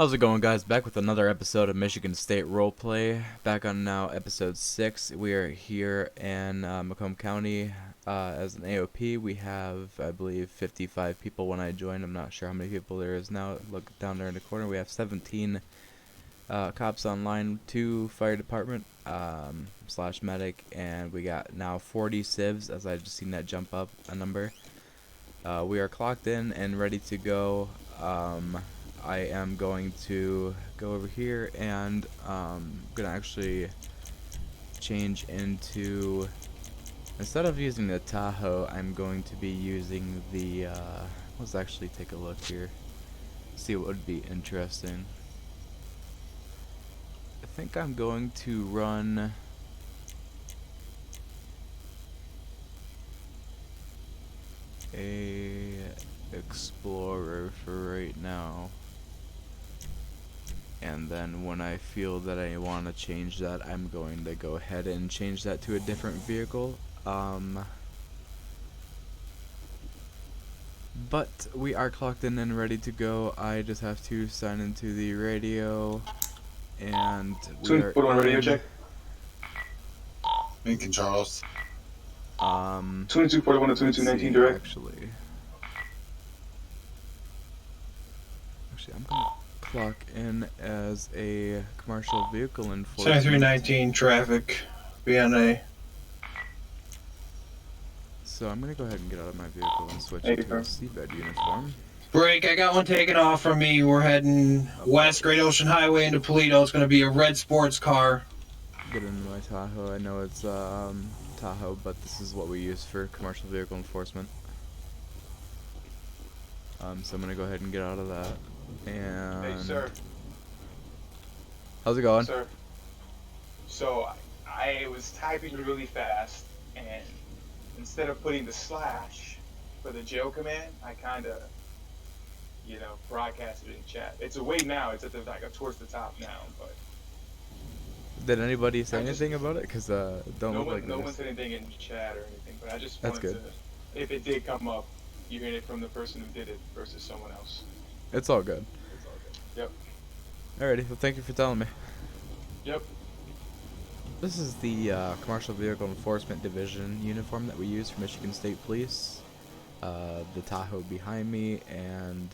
How's it going, guys? Back with another episode of Michigan State Roleplay. Back on now episode 6. We are here in Macomb County as an AOP. We have, I believe, 55 people when I joined. I'm not sure how many people there is now. Look down there in the corner. We have 17 cops online, 2 fire department slash medic, and we got now 40 civs, as I just seen that jump up a number. We are clocked in and ready to go. I am going to go over here and gonna actually change into, instead of using the Tahoe, I'm going to be using the let's actually take a look here, see what would be interesting. I think I'm going to run a Explorer for right now. And then when I feel that I want to change that, I'm going to go ahead and change that to a different vehicle. But we are clocked in and ready to go. I just have to sign into the radio, and we are put on radio check. Lincoln Charles. 2241 to 2219 direct. Actually, I'm gonna clock in as a commercial vehicle enforcement. 7319 traffic, BNA. So I'm gonna go ahead and get out of my vehicle and switch into a seabed uniform. Break, I got one taken off from me. We're heading west, Great Ocean Highway into Toledo. It's going to be a red sports car. Get into my Tahoe. I know it's Tahoe, but this is what we use for commercial vehicle enforcement. So I'm gonna go ahead and get out of that. And Hey, sir. How's it going? Sir. So I was typing really fast, and instead of putting the slash for the jail command, I kind of, broadcasted it in chat. It's away now. It's at the towards the top now, but. Did anybody say anything about it? Cause don't look like no this. one said anything in chat or anything, but I just That's wanted good. to, if it did come up, you hear it from the person who did it versus someone else. It's all good. It's all good. Yep. Alrighty. Well, thank you for telling me. Yep. This is the Commercial Vehicle Enforcement Division uniform that we use for Michigan State Police. The Tahoe behind me, and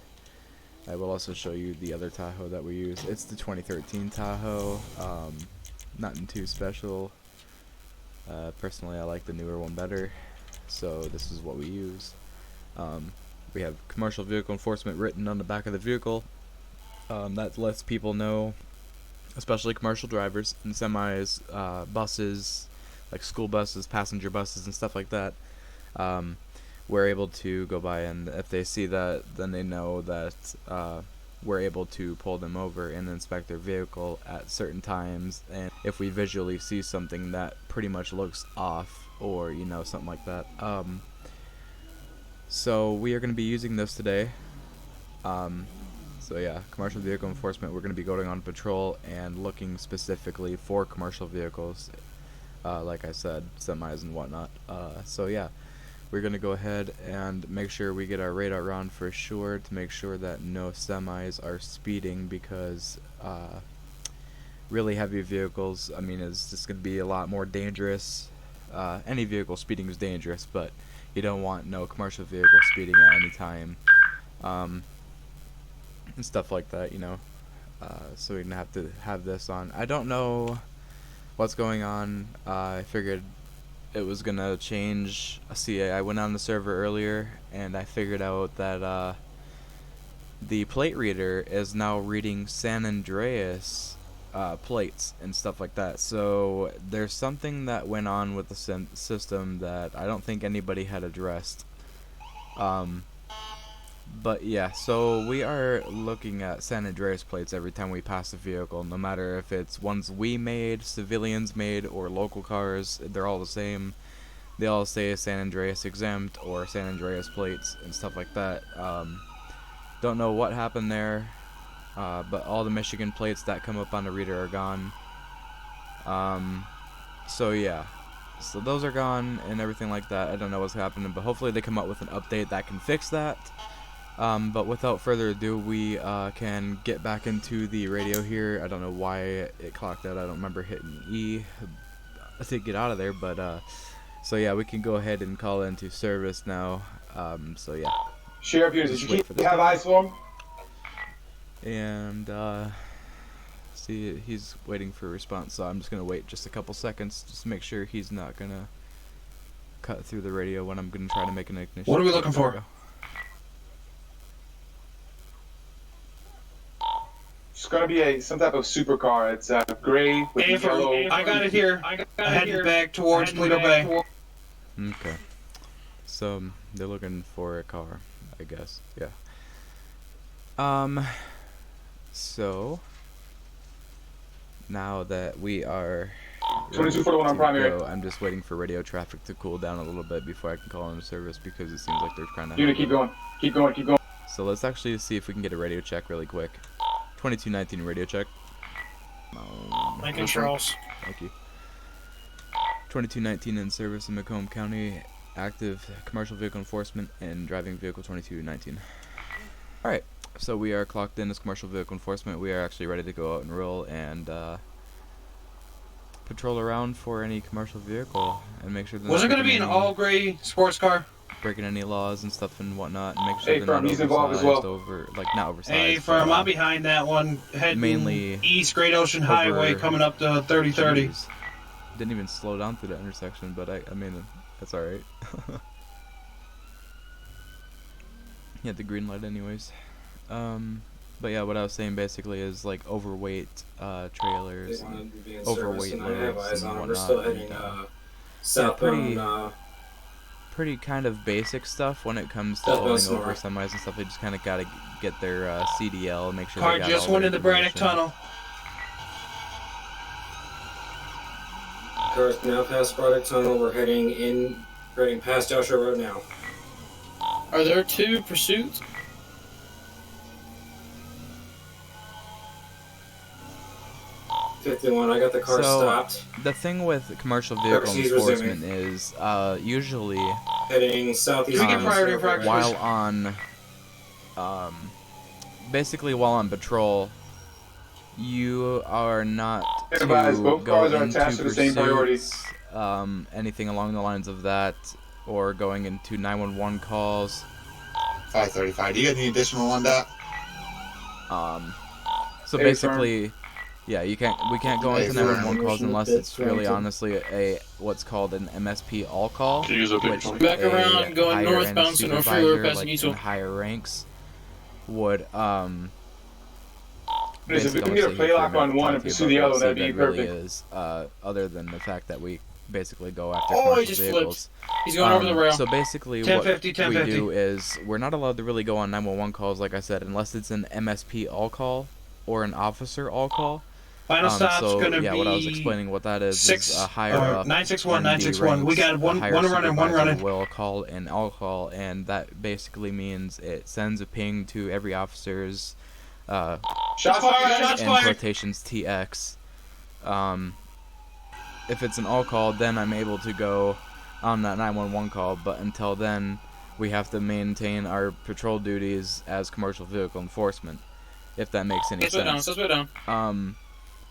I will also show you the other Tahoe that we use. It's the 2013 Tahoe. Nothing too special. Personally, I like the newer one better, so this is what we use. We have Commercial Vehicle Enforcement written on the back of the vehicle. That lets people know, especially commercial drivers and semis, buses, like school buses, passenger buses, and stuff like that. We're able to go by, and if they see that, then they know that we're able to pull them over and inspect their vehicle at certain times. And if we visually see something that pretty much looks off, or something like that. So we are going to be using this today. So yeah, commercial vehicle enforcement, we're going to be going on patrol and looking specifically for commercial vehicles, like I said, semis and whatnot. So yeah, we're going to go ahead and make sure we get our radar on for sure to make sure that no semis are speeding, because really heavy vehicles, I mean, it's just going to be a lot more dangerous. Any vehicle speeding is dangerous, but you don't want no commercial vehicle speeding at any time. And stuff like that, so we're gonna have to have this on. I don't know what's going on. I figured it was gonna change. I went on the server earlier and I figured out that the plate reader is now reading San Andreas plates and stuff like that. So there's something that went on with the system that I don't think anybody had addressed. But yeah, so we are looking at San Andreas plates every time we pass a vehicle, no matter if it's ones we made, civilians made, or local cars. They're all the same. They all say San Andreas exempt or San Andreas plates and stuff like that. Don't know what happened there, but all the Michigan plates that come up on the reader are gone. So yeah, so those are gone and everything like that. I don't know what's happening, but hopefully they come up with an update that can fix that. But without further ado, we can get back into the radio here. I don't know why it clocked out. I don't remember hitting E to get out of there, but so yeah, we can go ahead and call into service now. So yeah. Sheriff here, did you have eyes for him? And see, he's waiting for a response, so I'm just gonna wait just a couple seconds just to make sure he's not gonna cut through the radio when I'm gonna try to make an ignition. What are we looking for? It's gonna be some type of supercar. It's gray with yellow. I got it here. I headed back towards Toledo Bay. Okay. So they're looking for a car, I guess. Yeah. So now that we are 2241 on primary. I'm just waiting for radio traffic to cool down a little bit before I can call into service because it seems like they're trying to. Unit, keep going. Keep going. Keep going. So let's actually see if we can get a radio check really quick. 2219 radio check. Lincoln Charles. Thank you. 2219 in service in Macomb County. Active commercial vehicle enforcement and driving vehicle 2219. Alright, so we are clocked in as commercial vehicle enforcement. We are actually ready to go out and roll and patrol around for any commercial vehicle and make sure that Was it going to be an all-gray sports car? Breaking any laws and stuff and whatnot, and make sure Hey, they're not he's involved as well. not oversized. Hey, firm, I'm behind that one, heading mainly east Great Ocean Highway, coming up to 3030. Jeez. Didn't even slow down through that intersection, but I mean, that's alright. He had the green light anyways. But yeah, what I was saying basically is like overweight trailers, and overweight loads and whatnot. We're still heading southbound. Pretty kind of basic stuff when it comes to pulling over semis and stuff. They just kind of gotta get their CDL, make sure Car they got just all went their into Braddock information. Tunnel. Cars now past Braddock Tunnel. We're heading past Joshua Road now. Are there 2 pursuits? '51. I got the car stopped. The thing with commercial vehicle enforcement is usually Heading southeast. We get priority infractions. while on basically while on patrol, you are not to Advise, both go cars are into attached to the same priority. pursuits, anything along the lines of that, or going into 911 calls. 535. Do you get any additional on that? So Hey, basically, yeah, we can't go Hey, into firm. 911 calls unless it's really honestly what's called an MSP all call, which Back a around, going higher-end northbound, so no freeway supervisor, passing like, you to. in higher ranks would Listen, if we basically, can I'm get a gonna play stay here lock for a on minute one to and talk to pursue you the about other what one, that'd be CVED really perfect. is, other than the fact that we basically go after Oh, he commercial just vehicles. flipped. He's going over the rail. So basically, 1050, what we 1050. do is we're not allowed to really go on 911 calls, like I said, unless it's an MSP all call or an officer all call. Final stop's So gonna yeah, be what I was explaining, what that is a higher up 961, in the 961. We ranks, got a one higher running, one supervisor running. will call an all call, and that basically means it sends a ping to every officer's Shots fired! Shots in fired! quotations TX. If it's an all call, then I'm able to go on that 911 call, but until then, we have to maintain our patrol duties as commercial vehicle enforcement, if that makes any sense. Slow down.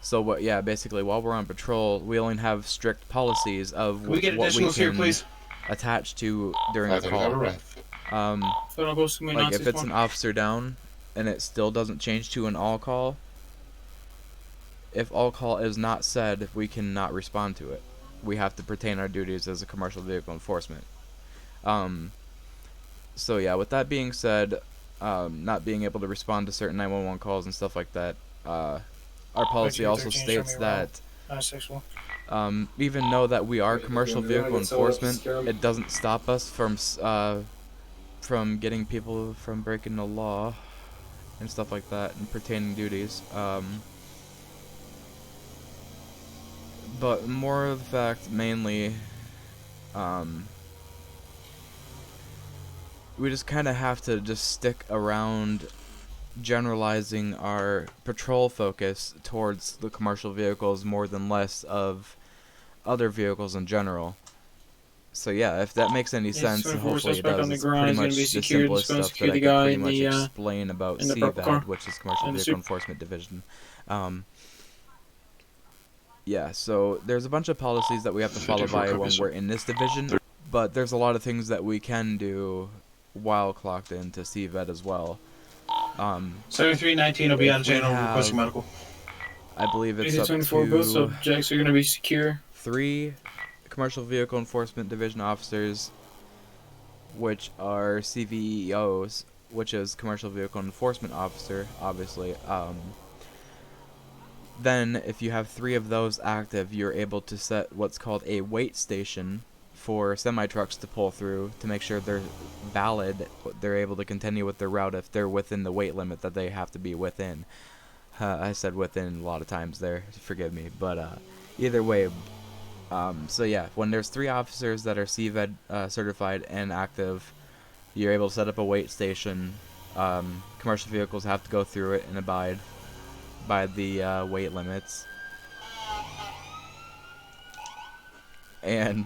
So what? Yeah, basically, while we're on patrol, we only have strict policies of Can we get what we additionals here, can please? attach to during a 535 call. ref. So don't go to me Like if it's 961. an officer down and it still doesn't change to an all call, if all call is not said, we cannot respond to it. We have to pertain our duties as a commercial vehicle enforcement. So yeah, with that being said, not being able to respond to certain 911 calls and stuff like that, our policy also 13, states show me around. that 961. even though that we are Wait, commercial you're gonna vehicle get someone to enforcement, scare 'em? it doesn't stop us from getting people from breaking the law and stuff like that and pertaining duties. But more of the fact, mainly, we just kind of have to just stick around generalizing our patrol focus towards the commercial vehicles more than less of other vehicles in general. So yeah, if that makes any sense, 24 hopefully it suspect does. on the It's ground. pretty He's gonna much be the secured. simplest Just gonna stuff that secure I the could guy pretty in much the explain about in the purple car. CVED, which is Commercial And the Vehicle Enforcement Division. Yeah, so there's a bunch of policies that we have to follow by when we're in this division, but there's a lot of things that we can do while clocked into CVED as well. 7319 will be out of If we channel have- requesting medical. I believe it's up 24 both to subjects are gonna be secure. 3 Commercial Vehicle Enforcement Division officers, which are CVEOs, which is Commercial Vehicle Enforcement Officer, obviously. Then, if you have 3 of those active, you're able to set what's called a wait station for semi-trucks to pull through to make sure they're valid, they're able to continue with their route if they're within the weight limit that they have to be within. I said within a lot of times there, forgive me, but either way, so yeah, when there's 3 officers that are CVED certified and active, you're able to set up a wait station. Commercial vehicles have to go through it and abide by the weight limits. And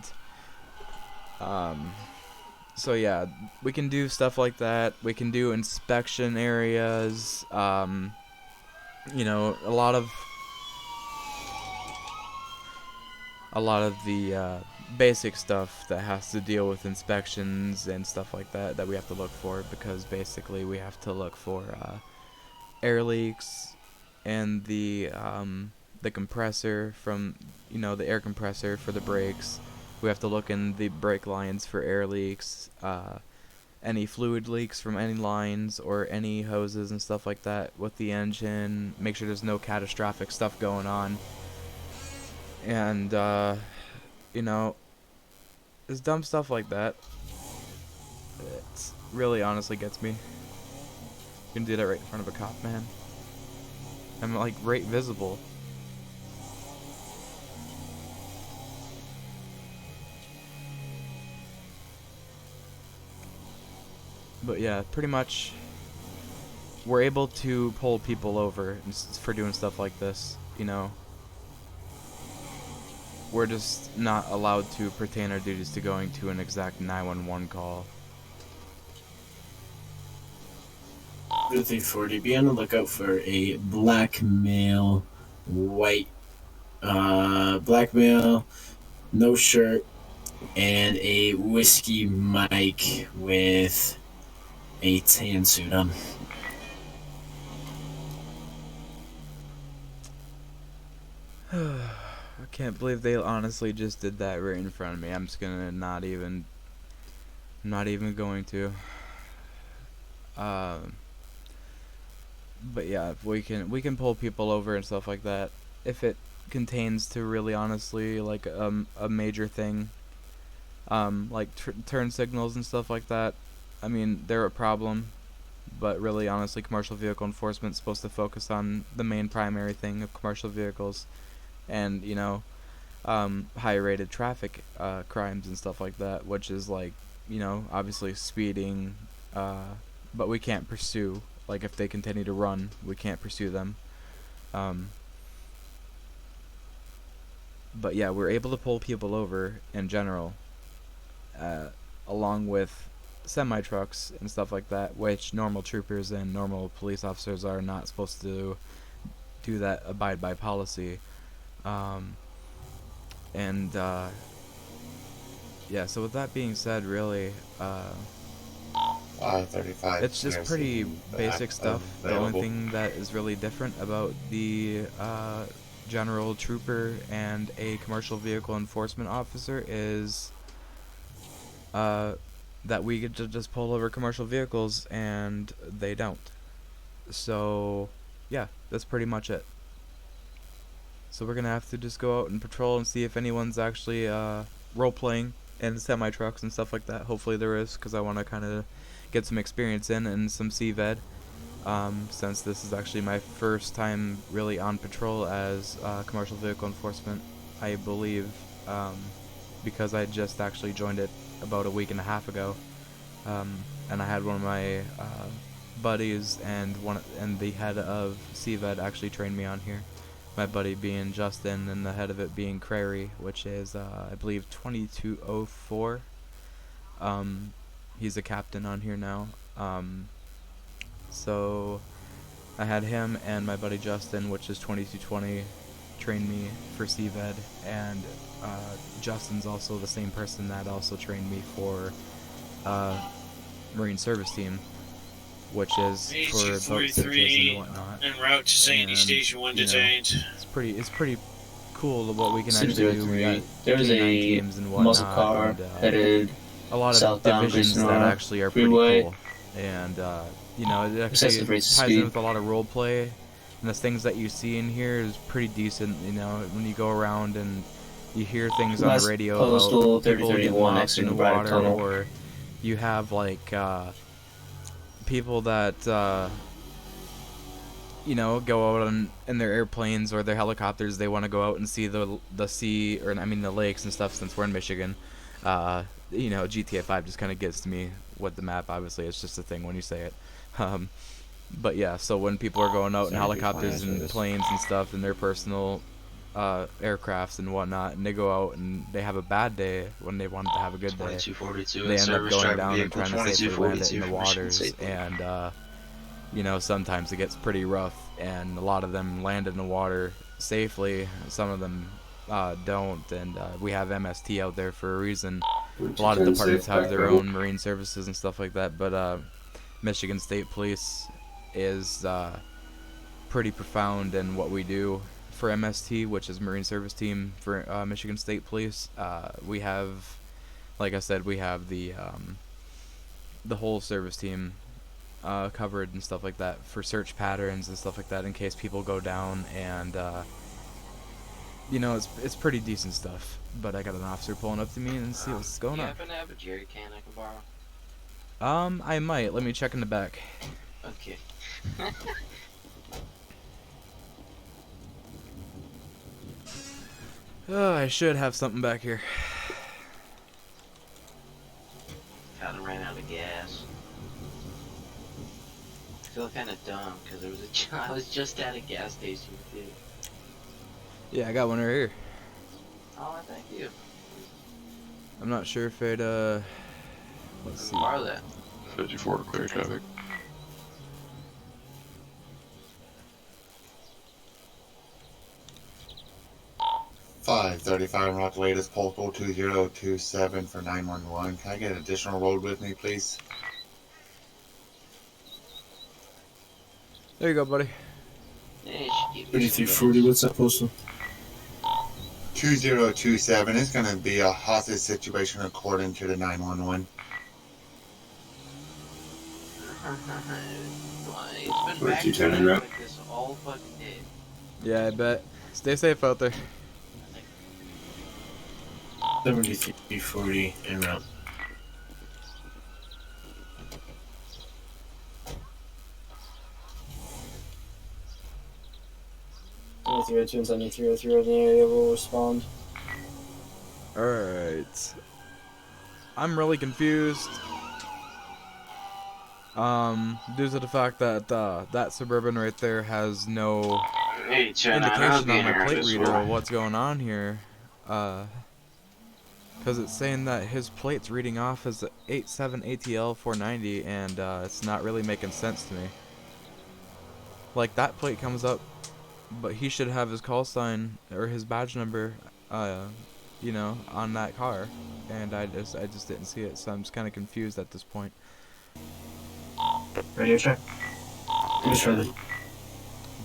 so yeah, we can do stuff like that. We can do inspection areas. You know, a lot of the basic stuff that has to deal with inspections and stuff like that that we have to look for, because basically we have to look for air leaks and the compressor from, you know, the air compressor for the brakes. We have to look in the brake lines for air leaks, any fluid leaks from any lines or any hoses and stuff like that with the engine. Make sure there's no catastrophic stuff going on. And, you know, it's dumb stuff like that. It really honestly gets me. You can do that right in front of a cop, man. I'm like right visible. But yeah, pretty much we're able to pull people over for doing stuff like this, you know. We're just not allowed to pertain our duties to going to an exact 911 call. Blue 340, be on the lookout for a black male, black male, no shirt, and a whiskey mic with a tan suit on. I can't believe they honestly just did that right in front of me. I'm just gonna not even going to. But yeah, we can pull people over and stuff like that if it contains to really honestly like a major thing, like turn signals and stuff like that. I mean, they're a problem, but really honestly, commercial vehicle enforcement is supposed to focus on the main primary thing of commercial vehicles, and you know, high rated traffic crimes and stuff like that, which is like, you know, obviously speeding, but we can't pursue. Like, if they continue to run, we can't pursue them. But yeah, we're able to pull people over in general, along with semi-trucks and stuff like that, which normal troopers and normal police officers are not supposed to do that, abide by policy. Yeah, so with that being said, really, 535. it's just pretty basic stuff. The only thing that is really different about the general trooper and a commercial vehicle enforcement officer is that we get to just pull over commercial vehicles and they don't. So yeah, that's pretty much it. So we're gonna have to just go out and patrol and see if anyone's actually role-playing in semi-trucks and stuff like that. Hopefully there is, because I want to kind of get some experience in and some CVED, since this is actually my first time really on patrol as commercial vehicle enforcement, I believe, because I just actually joined it about a week and a half ago, and I had one of my buddies and the head of CVED actually trained me on here. my buddy being Justin, and the head of it being Crary, which is I believe 2204. He's a captain on here now. So I had him and my buddy Justin, which is 2220, train me for CVED, and Justin's also the same person that also trained me for Marine Service Team, which is for boat searches and whatnot. En route to Sandy And, Station 1 you know, detained. It's pretty cool what we can actually do. We got There was K9 a teams and whatnot, muscle car and, headed a lot of southbound divisions Grayson that Aurora actually are pretty Freeway. cool, and you know, it actually Excessive rates of ties in speed. with a lot of role play, and the things that you see in here is pretty decent. You know, when you go around and you hear things on West the radio Postal about people getting 3031 lost exiting in the Braddock water, Tunnel. or you have like people that you know, go out in their airplanes or their helicopters. They want to go out and see the sea, or I mean the lakes and stuff. Since we're in Michigan, you know, GTA 5 just kind of gets to me with the map. Obviously, it's just a thing when you say it. But yeah, so when people are going out in helicopters and planes and stuff in their personal aircrafts and whatnot, and they go out and they have a bad day when they wanted to have a good day, 2242 they end up service going driver down and vehicle trying to safely land it 2242 in the from Michigan waters, State. and you know, sometimes it gets pretty rough, and a lot of them land in the water safely. Some of them don't, and we have MST out there for a reason. A lot of departments have their own marine services and stuff like that, but Michigan State Police is pretty profound in what we do for MST, which is Marine Service Team for Michigan State Police. We have, like I said, we have the whole service team covered and stuff like that for search patterns and stuff like that in case people go down, and you know, it's pretty decent stuff. But I got an officer pulling up to me and see what's going You on. happen to have a jerry can I can borrow? I might. Let me check in the back. Okay. Oh, I should have something back here. Kinda ran out of gas. I feel kinda dumb because there was I was just at a gas station too. Yeah, I got one right here. Oh, thank you. I'm not sure if it let's see. Borrow that. 54 clear traffic. Five 35 Rock latest postal 2027 for 911. Can I get an additional road with me, please? There you go, buddy. Yeah, you should give me some 3340, what's that postal? 2027 is going to be a hostage situation according to the 911. It's been back to turning back around? like this all fucking day. Yeah, I bet. Stay safe out there. 7340 en route. Any 302 and 7303 in the area will respond. Alright. I'm really confused. Due to the fact that that Suburban right there has no Hey, China, indication on my plate reader of what's going on here. Because it's saying that his plate's reading off as a 87 ATL 490, and it's not really making sense to me. Like, that plate comes up, but he should have his call sign or his badge number, you know, on that car, and I just didn't see it, so I'm just kind of confused at this point. Radio check. Just ready.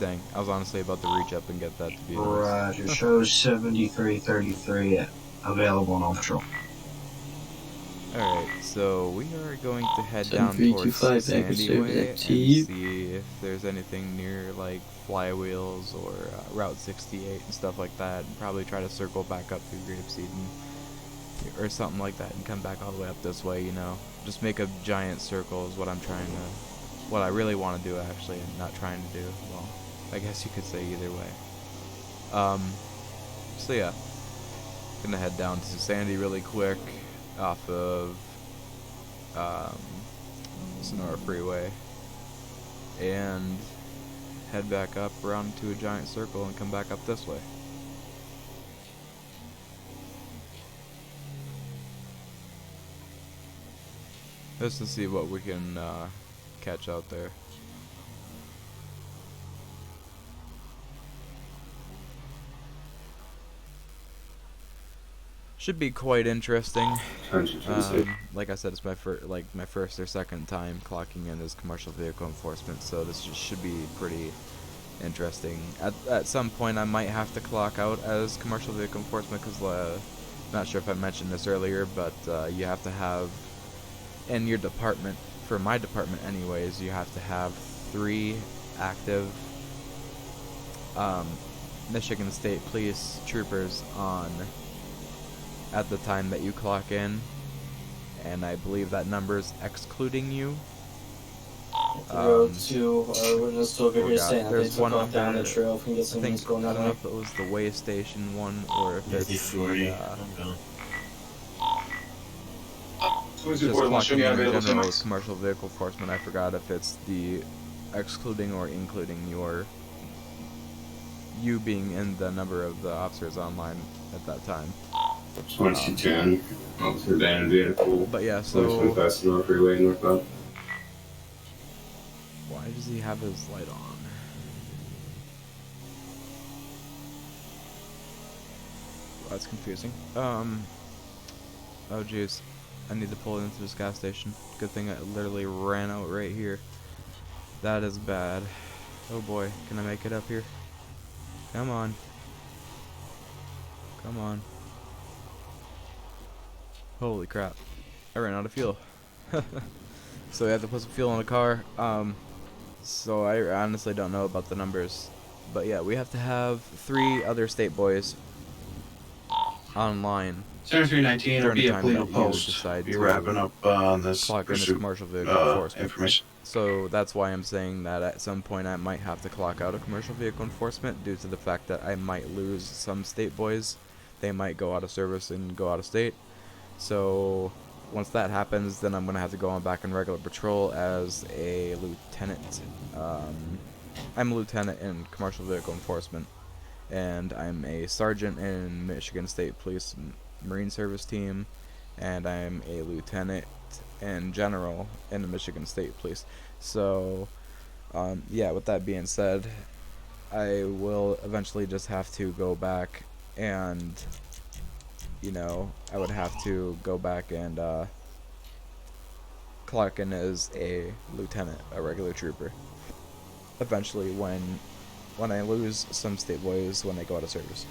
Dang, I was honestly about to reach up and get that to be. Roger. Shows 7333 available on patrol. Alright, so we are going to head down 7325 towards active Sandy service Way and active. see if there's anything near like Flywheels or Route 68 and stuff like that, and probably try to circle back up through Grapeseed or something like that and come back all the way up this way, you know. Just make a giant circle is what I'm trying to, what I really want to do actually, and not trying to do. Well, I guess you could say either way. So yeah, gonna head down to Sandy really quick off of Sonora Freeway and head back up around to a giant circle and come back up this way. Just to see what we can catch out there. Should be quite interesting. Like I said, it's my first or second time clocking in as commercial vehicle enforcement, so this should be pretty interesting. At some point, I might have to clock out as commercial vehicle enforcement because not sure if I mentioned this earlier, but you have to have in your department, for my department anyways, you have to have 3 active Michigan State Police troopers on at the time that you clock in, and I believe that number's excluding you. The road to our witness over here saying that they took off down the trail if we can get some things going on. I don't know if it was the way station one or if it's the just clocking in general commercial vehicle enforcement. I forgot if it's the excluding or including you being in the number of the officers online at that time. 2210, officer abandoned vehicle. But yeah, so West North Freeway northbound. Why does he have his light on? That's confusing. Oh jeez, I need to pull into this gas station. Good thing I literally ran out right here. That is bad. Oh boy, can I make it up here? Come on. Come on. Holy crap. I ran out of fuel. So we have to put some fuel in the car. So I honestly don't know about the numbers. But yeah, we have to have 3 other state boys online. Center 319 will be a Polito post. Be wrapping up on this clock in commercial vehicle enforcement. Information. So that's why I'm saying that at some point I might have to clock out of commercial vehicle enforcement due to the fact that I might lose some state boys. They might go out of service and go out of state. So once that happens, then I'm going to have to go on back in regular patrol as a lieutenant. I'm a lieutenant in commercial vehicle enforcement, and I'm a sergeant in Michigan State Police Marine Service team, and I'm a lieutenant in general in the Michigan State Police. So yeah, with that being said, I will eventually just have to go back and, you know, I would have to go back and clock in as a lieutenant, a regular trooper. Eventually, when I lose some state boys when they go out of service.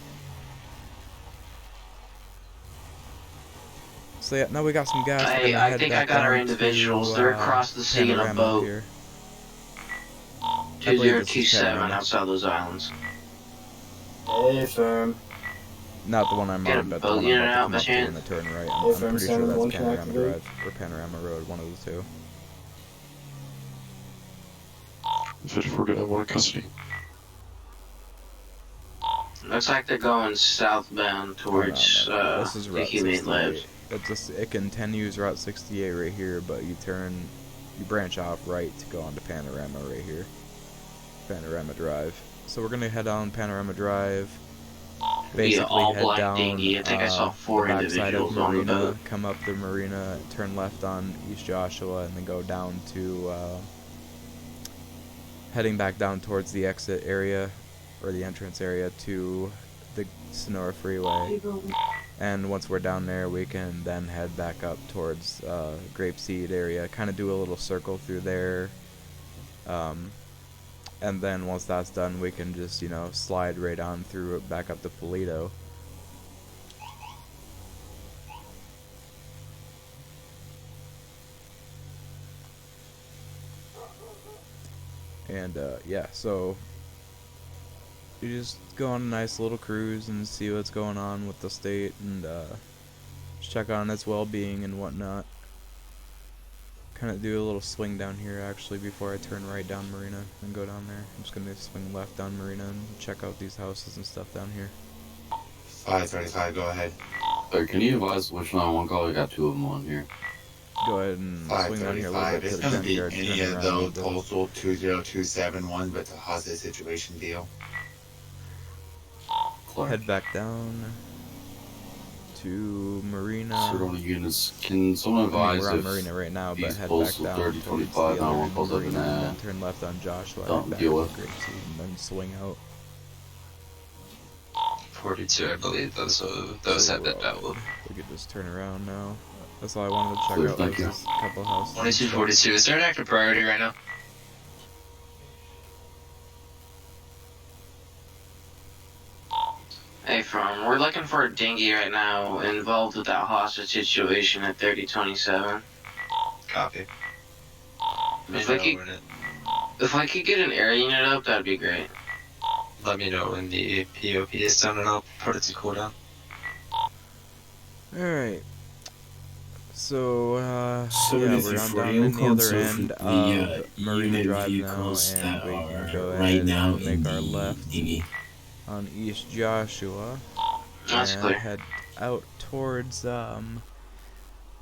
So yeah, now we got some gas. I think I got our individuals. They're across the sea in a boat. Here. 2027 outside those islands. Hey, firm. Not the one I'm on, but the one I'm about to come up to in the turn right. I'm pretty sure that's Panorama Drive or Panorama Road, one of the two. 54 gonna have one in custody. Looks like they're going southbound towards this is the Humane Labs. It continues Route 68 right here, but you branch off right to go onto Panorama right here. Panorama Drive. So we're gonna head on Panorama Drive. Basically head down dinghy. I think I saw 4 the backside of individuals on the Marina, boat. come up the Marina, turn left on East Joshua, and then go down to heading back down towards the exit area or the entrance area to the Sonora Freeway. And once we're down there, we can then head back up towards Grapeseed area, kind of do a little circle through there. And then once that's done, we can just, you know, slide right on through back up to Polito. And yeah, so you just go on a nice little cruise and see what's going on with the state, and just check on its well-being and whatnot. Kind of do a little swing down here actually before I turn right down Marina and go down there. I'm just gonna swing left down Marina and check out these houses and stuff down here. 535, go ahead. Can you advise which 911 call? I got 2 of them on here. go ahead and swing down here a little 535. bit to It's the gonna be junkyard, any turn of around. those postal 20271, but it's a hostage situation deal. Head back down to Marina. Circle units. Can someone I mean, advise we're on if Marina right now, but these head back postal down 3025 towards the other end calls of up in Marina, and then turn left on Joshua. don't back deal to with. Gracie, and then swing out. 42, I believe. Those have that double. We could just turn around now. That's all I wanted to check Clear, out. thank you. Was this couple houses. 2242. Is there an active priority right now? Hey, we're looking for a dinghy right now involved with that hostage situation at 3027. Copy. If I could get an air unit up, that'd be great. Let me know when the POP is done and I'll put it to cooldown. Alright. So, yeah, we're on 7340, down I'm in the calling other so end for of the Marina unit Drive now, vehicles and that we can are go right ahead now and in make our the left dinghy. on East Joshua. That's and clear. head out towards the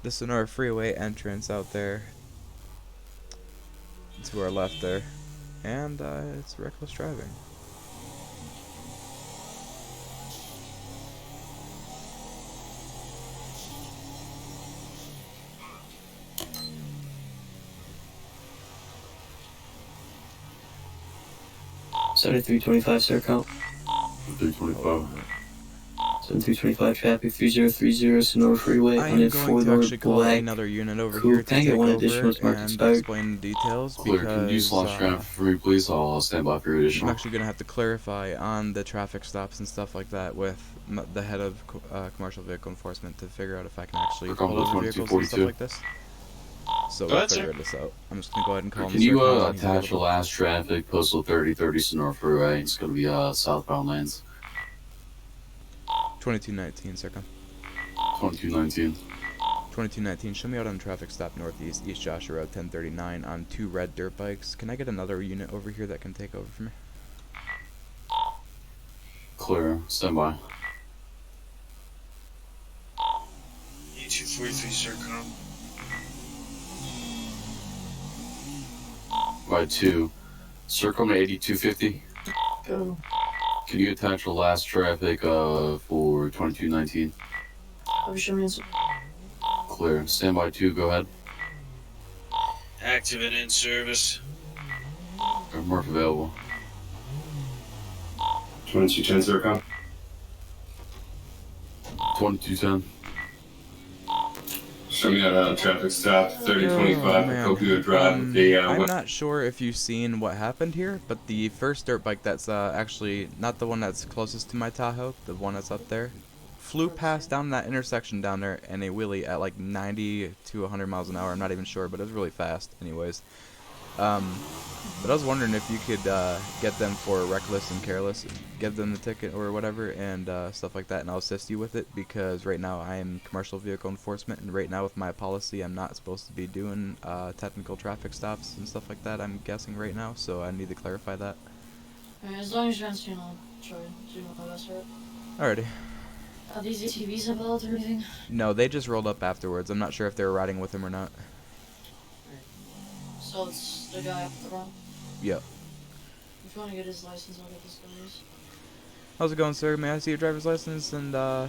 Sonora Freeway entrance out there. To our left there. And it's reckless driving. $7325, sir, count. 325. 7325 traffic, 3030 Sonora Freeway, I on am a going to four-door actually call black. another unit over Cool. here to Can I take get one over additional smart and expired? explain the details Clear. because Can you slash traffic for me, please? I'll stand by for your I'm additional. actually going to have to clarify on the traffic stops and stuff like that with the head of commercial vehicle enforcement to figure out if I can actually We're pull going to over vehicles and stuff 2242. like this. So Go we'll ahead, figure this out. I'm just going to go ahead and call him. Can you Sir Colin, he's attach the available. last traffic, postal 3030 Sonora Freeway? It's going to be southbound lanes. 2219, Circa. 2219. 2219, show me out on traffic stop northeast, East Joshua Road 1039 on 2 red dirt bikes. Can I get another unit over here that can take over for me? Clear. Stand by. 8243, sir, come. By 2. Circle to 8250. Go. Can you attach the last traffic for 2219? Oh, show me answer. Clear. Stand by 2. Go ahead. Active and in service. Mark available. 2210 Zircon. 2210. Show me that traffic stop, 3025 man. Opioid Drive. The, I'm not sure if you've seen what happened here, but the first dirt bike that's actually not the one that's closest to my Tahoe, the one that's up there, flew past down that intersection down there in a wheelie at like 90 to 100 miles an hour. I'm not even sure, but it was really fast anyways. But I was wondering if you could get them for reckless and careless, give them the ticket or whatever, and stuff like that, and I'll assist you with it, because right now I am commercial vehicle enforcement, and right now with my policy I'm not supposed to be doing technical traffic stops and stuff like that, I'm guessing right now, so I need to clarify that. Alright, as long as you're answering, I'll try to do my best for it. Alrighty. Are these ATVs involved or anything? No, they just rolled up afterwards. I'm not sure if they were riding with him or not. So it's the guy up front. Yep. If you want to get his license, I'll get this guy's. How's it going, sir? May I see your driver's license and the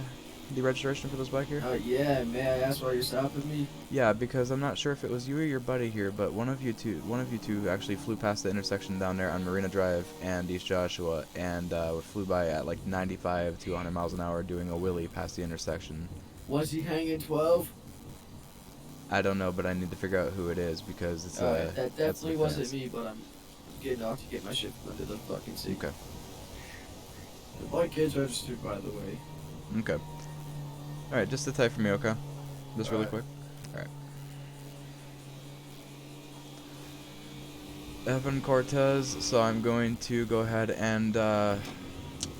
registration for this bike here? Yeah, may I ask why you're stopping me? Yeah, because I'm not sure if it was you or your buddy here, but one of you two actually flew past the intersection down there on Marina Drive and East Joshua, and flew by at like 95 to 100 miles an hour doing a wheelie past the intersection. Was he hanging 12? I don't know, but I need to figure out who it is, because it's Alright, that that's definitely the wasn't fence. me, but I'm getting off to get my shit from under the fucking seat. Okay. The bike is registered, by the way. Okay. Alright, just sit tight for me, okay? Just really quick. Alright. Evan Cortez, so I'm going to go ahead and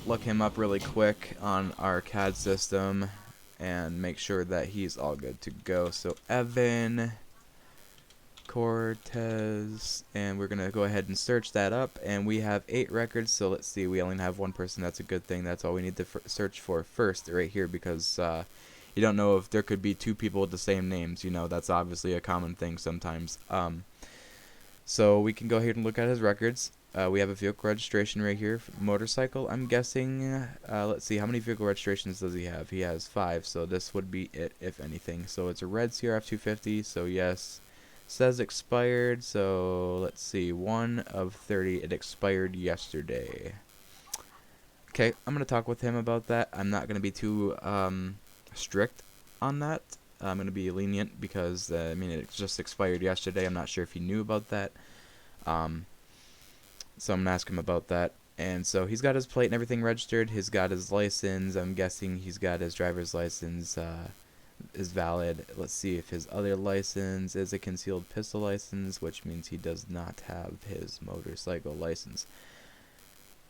look him up really quick on our CAD system and make sure that he's all good to go. So Evan Cortez, and we're gonna go ahead and search that up, and we have 8 records, so let's see, we only have one person. That's a good thing. That's all we need to search for first right here, because you don't know if there could be two people with the same names. You know, that's obviously a common thing sometimes. So we can go ahead and look at his records. We have a vehicle registration right here, motorcycle. I'm guessing, let's see, how many vehicle registrations does he have? He has 5, so this would be it, if anything. So it's a red CRF 250, so yes. Says expired, so let's see, 1 of 30, it expired yesterday. Okay, I'm going to talk with him about that. I'm not going to be too strict on that. I'm going to be lenient because, I mean, it just expired yesterday. I'm not sure if he knew about that. So I'm going to ask him about that. And so he's got his plate and everything registered. He's got his license. I'm guessing he's got his driver's license is valid. Let's see if his other license is a concealed pistol license, which means he does not have his motorcycle license.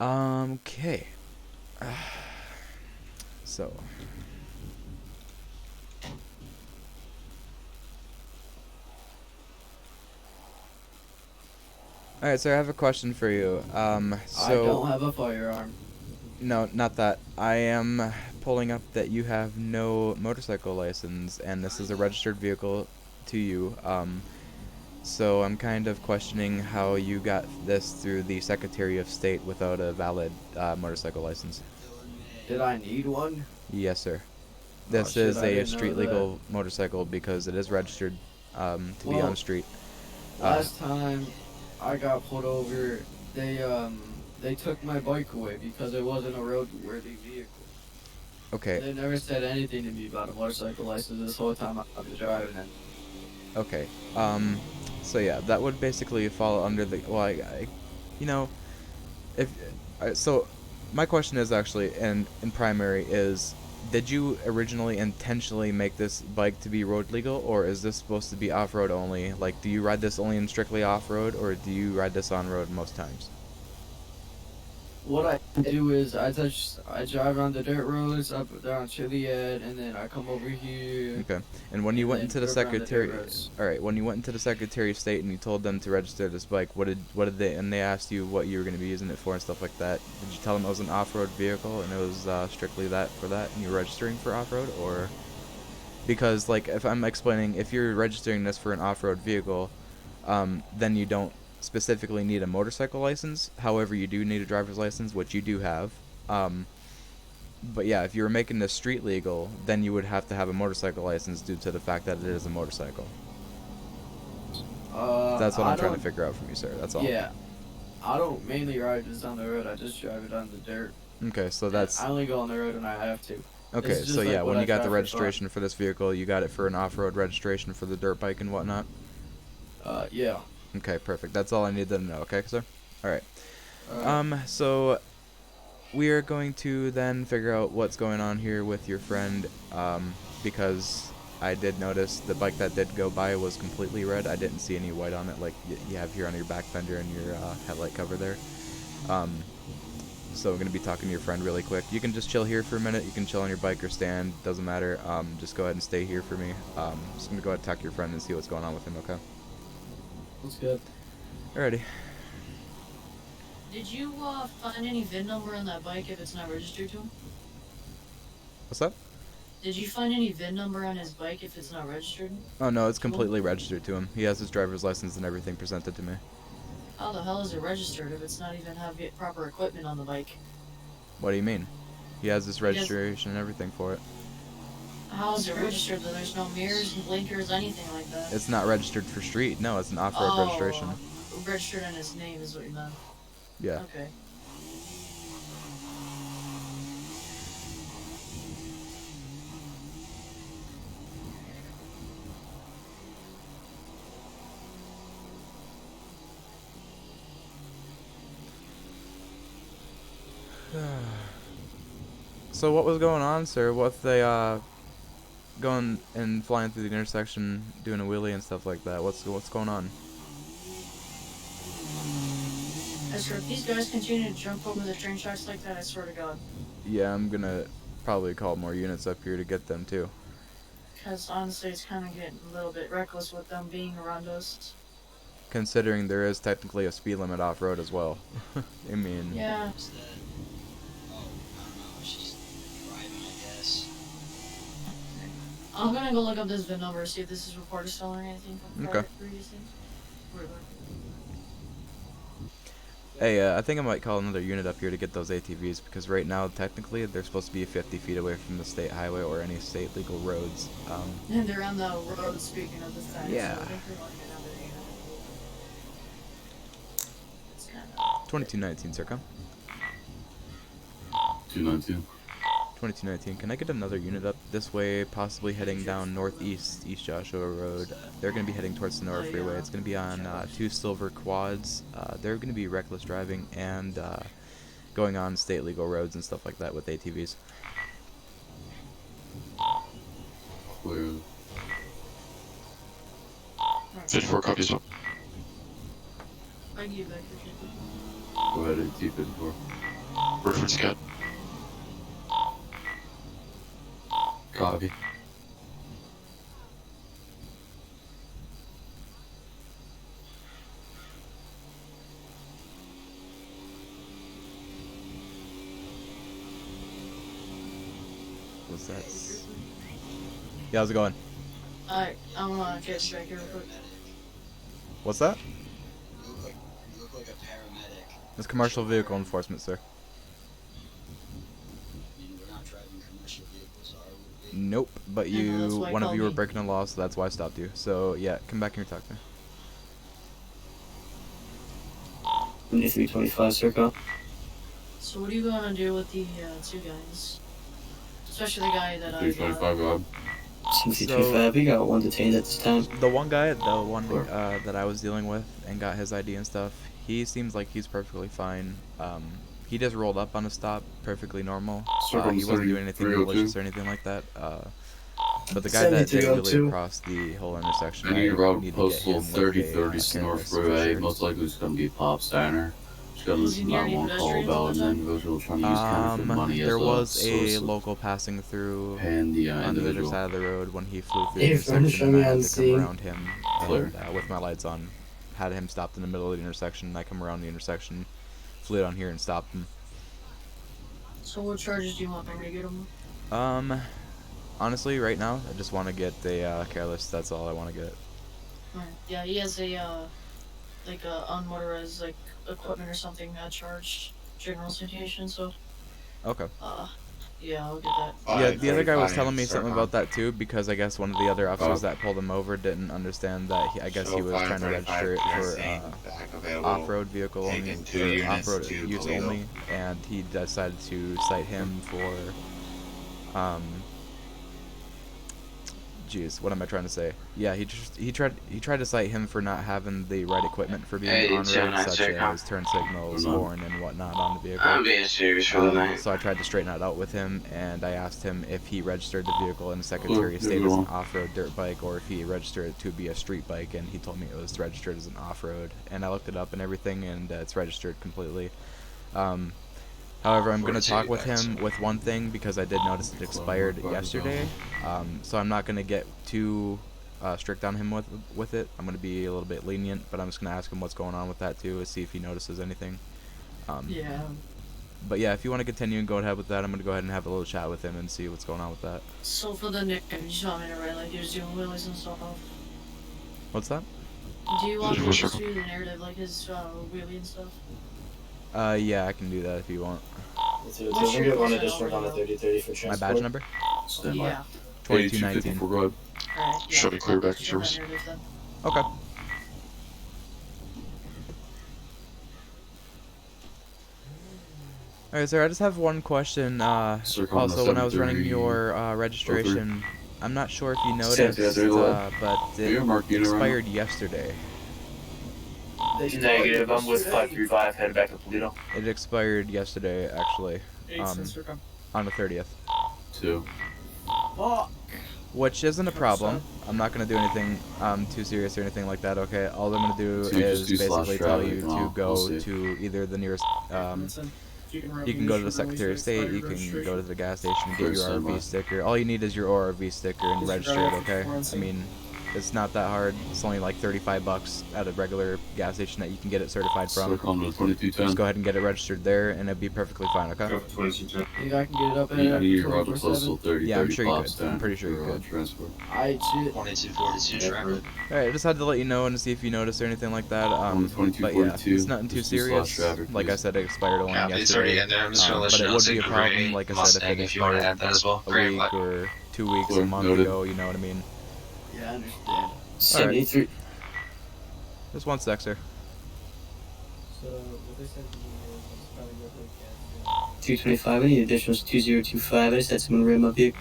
Okay. So... Alright, sir, I have a question for you. I don't have a firearm. No, not that. I am pulling up that you have no motorcycle license, and this is a registered vehicle to you. So I'm kind of questioning how you got this through the Secretary of State without a valid motorcycle license. Did I need one? Yes, sir. This is a street legal motorcycle because it is registered to be on the street. Last time I got pulled over, they took my bike away because it wasn't a roadworthy vehicle. Okay. They never said anything to me about a motorcycle license this whole time I've been driving it. Okay. So yeah, that would basically fall under the, well, you know, if, so my question is actually, in primary is, did you originally intentionally make this bike to be road legal, or is this supposed to be off-road only? Like, do you ride this only in strictly off-road, or do you ride this on-road most times? What I do is I drive on the dirt roads up down Chiliad, and then I come over here. Okay. And when you went into the Secretary, all right, when you went into the Secretary of State and you told them to register this bike, what did they, and they asked you what you were going to be using it for and stuff like that? Did you tell them it was an off-road vehicle and it was strictly that for that, and you're registering for off-road, or because like if I'm explaining, if you're registering this for an off-road vehicle, then you don't specifically need a motorcycle license. However, you do need a driver's license, which you do have. But yeah, if you were making this street legal, then you would have to have a motorcycle license due to the fact that it is a motorcycle. That's what I'm trying to figure out from you, sir. That's all. Yeah. I don't mainly ride this on the road. I just drive it on the dirt. Okay, so that's... I only go on the road when I have to. Okay, so yeah, when you got the registration for this vehicle, you got it for an off-road registration for the dirt bike and whatnot? Yeah. Okay, perfect. That's all I needed to know. Okay, sir? Alright. So we are going to then figure out what's going on here with your friend, because I did notice the bike that did go by was completely red. I didn't see any white on it like you have here on your back fender and your headlight cover there. So I'm going to be talking to your friend really quick. You can just chill here for a minute. You can chill on your bike or stand. Doesn't matter. Just go ahead and stay here for me. Just going to go ahead and talk to your friend and see what's going on with him, okay? That's good. Alrighty. Did you find any VIN number on that bike if it's not registered to him? What's up? Did you find any VIN number on his bike if it's not registered? Oh no, it's completely registered to him. He has his driver's license and everything presented to me. How the hell is it registered if it's not even have proper equipment on the bike? What do you mean? He has his registration and everything for it. How is it registered that there's no mirrors and blinkers, anything like that? It's not registered for street. No, it's an off-road registration. Registered in his name is what you meant. Yeah. Okay. So what was going on, sir? What they going and flying through the intersection, doing a wheelie and stuff like that? What's going on? Ezra, if these guys continue to jump over the train tracks like that, I swear to God. Yeah, I'm gonna probably call more units up here to get them too. Because honestly, it's kind of getting a little bit reckless with them being around us. Considering there is technically a speed limit off-road as well. I mean... Yeah. I'm gonna go look up this VIN number, see if this is reported stolen or anything. Okay. Previously. Hey, I think I might call another unit up here to get those ATVs, because right now, technically, they're supposed to be 50 feet away from the state highway or any state legal roads. And they're on the road, speaking of the side. Yeah. So I think we're going to get another unit. It's kind of... 2219, Circom. 292. 2219, can I get another unit up this way, possibly heading down northeast, East Joshua Road? They're going to be heading towards the Sonora Freeway. It's going to be on 2 silver quads. They're going to be reckless driving and going on state legal roads and stuff like that with ATVs. Clear. 54 copies up. I can give back the shit. Go ahead and T54. Reference cat. Copy. What's that? Yeah, how's it going? Alright, I'm gonna get back here real quick. What's that? You look like a paramedic. It's commercial vehicle enforcement, sir. We're not driving commercial vehicles, are we? Nope, but Yeah, no, that's why I one of called you were me. breaking the law, so that's why I stopped you. So, yeah, come back here and talk to me. 2325 circa. So what are you gonna do with the 2 guys? Especially the guy that I 325, go ahead. 2325, we got one detained at this time. The one guy, that I was dealing with and got his ID and stuff, he seems like he's perfectly fine. He just rolled up on a stop, perfectly normal. He wasn't doing anything malicious or anything like that. But the guy that did really cross the whole intersection, I need to route need to get postal him with 3030 North Freeway. Most likely it's going to be Pop's Diner. Just got to listen to that one call about an individual trying to use counterfeit money as there a was source a of local passing through and the on the other individual. side of the road when he flew through Hey, the friend, show intersection, me and I on had to scene. come around him Clear. and, with my lights on. Had him stopped in the middle of the intersection, and I come around the intersection, flew down here and stopped him. So what charges do you want me to get him? Honestly, right now, I just want to get the careless. That's all I want to get. Alright. Yeah, he has a like a unmotorized like equipment or something charged general citation. So Okay. yeah, I'll get that. Yeah, the other guy was telling me Circon. something about that too, because I guess one of the other officers that pulled him over didn't understand that I guess he was trying to register it for off-road vehicle only, Taking 2 or units off-road to use Toledo. only, and he decided to cite him for, jeez, what am I trying to say? Yeah, he tried to cite him for not having the right equipment for being Hey, on road, Lieutenant such Circon. as turn signals, horn, and whatnot on the vehicle. I'm being serious for the night. So I tried to straighten that out with him, and I asked him if he registered the vehicle in the Secretary of State as an off-road dirt bike, or if he registered it to be a street bike, and he told me it was registered as an off-road. And I looked it up and everything, and it's registered completely. However, I'm going to talk with him with one thing, because I did notice it expired yesterday. So I'm not going to get too strict on him with it. I'm going to be a little bit lenient, but I'm just going to ask him what's going on with that too, to see if he notices anything. Yeah. But yeah, if you want to continue and go ahead with that, I'm going to go ahead and have a little chat with him and see what's going on with that. So for the nick, you just want me to write like he was doing wheelies and stuff off? What's that? Do you want me to just do the narrative like his wheelie and stuff? Yeah, I can do that if you want. So we get one additional on the 3030 for transport. My badge number? Stand by. Yeah. 2219. Go ahead. Alright, yeah. Should be clear back to Just do that service. narrative then. Okay. Alright, sir, I just have one question. Circle Also, when I was running 73. your registration, I'm not sure if you noticed, but You're it marking it around. expired yesterday. Negative, I'm with 535, headed back to Toledo. It expired yesterday, actually, on the 30th. 2. Which isn't a problem. I'm not going to do anything too serious or anything like that, okay? All I'm going to do So you is just do slash basically tell traffic you and to all. go We'll see. to either the nearest, you can go to the Secretary of State, you can go to the gas station and get your First, ORV sticker. All you need is your ORV sticker and register it, okay? I mean, It's not that hard. It's only like $35 at a regular gas station that you can get it certified from. Circom to 2210. Just go ahead and get it registered there, and it'll be perfectly fine. Okay. Go for 2210. Think I can get it up I need at your Roger Postal 24/7? 30, Yeah, I'm 30 sure you pops could. I'm down pretty sure you for, could. transport. I shit. 2242 traffic. Alright, I just had to let you know and see if you noticed or anything like that. But yeah, it's nothing too serious. Like I said, it expired only Copy, it's already yesterday. in there. I'm just gonna let But you it know. would It's be a a problem, gray like I said, Mustang if if you want to expired add that as well. a Gray week black. or 2 weeks, a Clear, month noted. ago, you know what I mean? Yeah, I understand. 73. Just one sec, sir. So, what they said to me is it's probably good for 225. I need additionals 2025. I just had someone ram up here.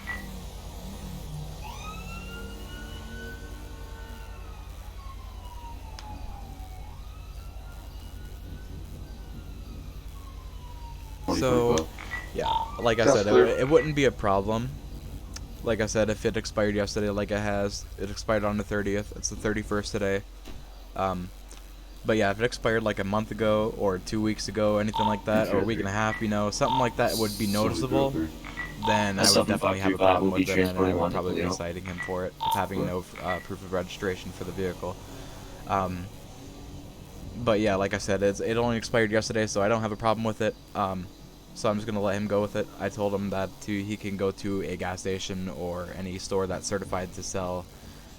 So, yeah, like I said, it wouldn't be a problem. Like I said, if it expired yesterday, like it has, it expired on the 30th. It's the 31st today. But yeah, if it expired like a month ago or 2 weeks ago, anything like that, or a week and a half, you know, something like that would be noticeable, then I would definitely have a problem with it, and I would probably be citing him for it, having no proof of registration for the vehicle. But yeah, like I said, it only expired yesterday, so I don't have a problem with it. So I'm just going to let him go with it. I told him that he can go to a gas station or any store that's certified to sell,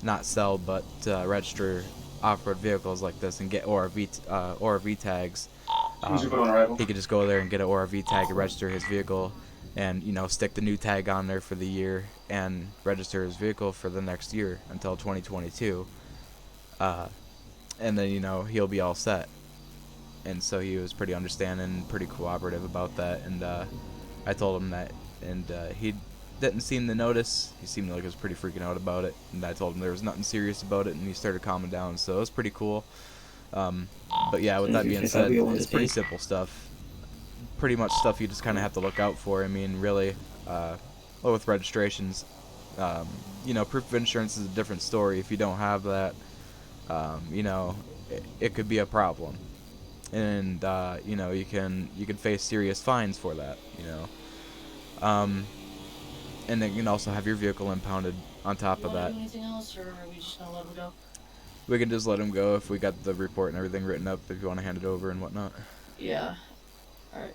not sell, but register off-road vehicles like this and get ORV tags. He could just go there and get an ORV tag and register his vehicle and, you know, stick the new tag on there for the year and register his vehicle for the next year until 2022. And then, you know, he'll be all set. And so he was pretty understanding, pretty cooperative about that, and I told him that, and he didn't seem to notice. He seemed like he was pretty freaking out about it, and I told him there was nothing serious about it, and he started calming down, so it was pretty cool. But yeah, with that being said, it's pretty simple stuff. Pretty much stuff you just kind of have to look out for. I mean, really, well, with registrations, you know, proof of insurance is a different story. If you don't have that, you know, it could be a problem. And you know, you can face serious fines for that, you know. And then you can also have your vehicle impounded on top of that. Do anything else, or are we just gonna let him go? We can just let him go if we got the report and everything written up, if you want to hand it over and whatnot. Yeah. Alright.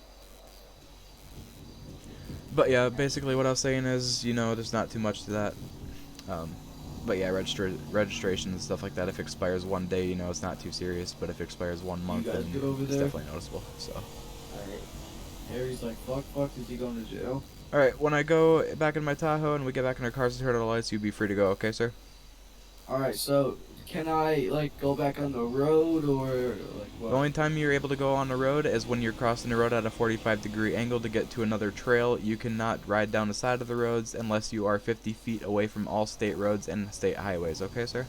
But yeah, basically what I was saying is, you know, there's not too much to that. But yeah, registration and stuff like that, if it expires one day, you know, it's not too serious. But if it expires 1 month, then it's definitely noticeable. So. Alright. Harry's like, fuck, is he going to jail? Alright, when I go back in my Tahoe and we get back in our cars and turn on the lights, you'd be free to go, okay, sir? Alright, so can I, like, go back on the road, or, like, what? The only time you're able to go on the road is when you're crossing the road at a 45-degree angle to get to another trail. You cannot ride down the side of the roads unless you are 50 feet away from all state roads and state highways, okay, sir?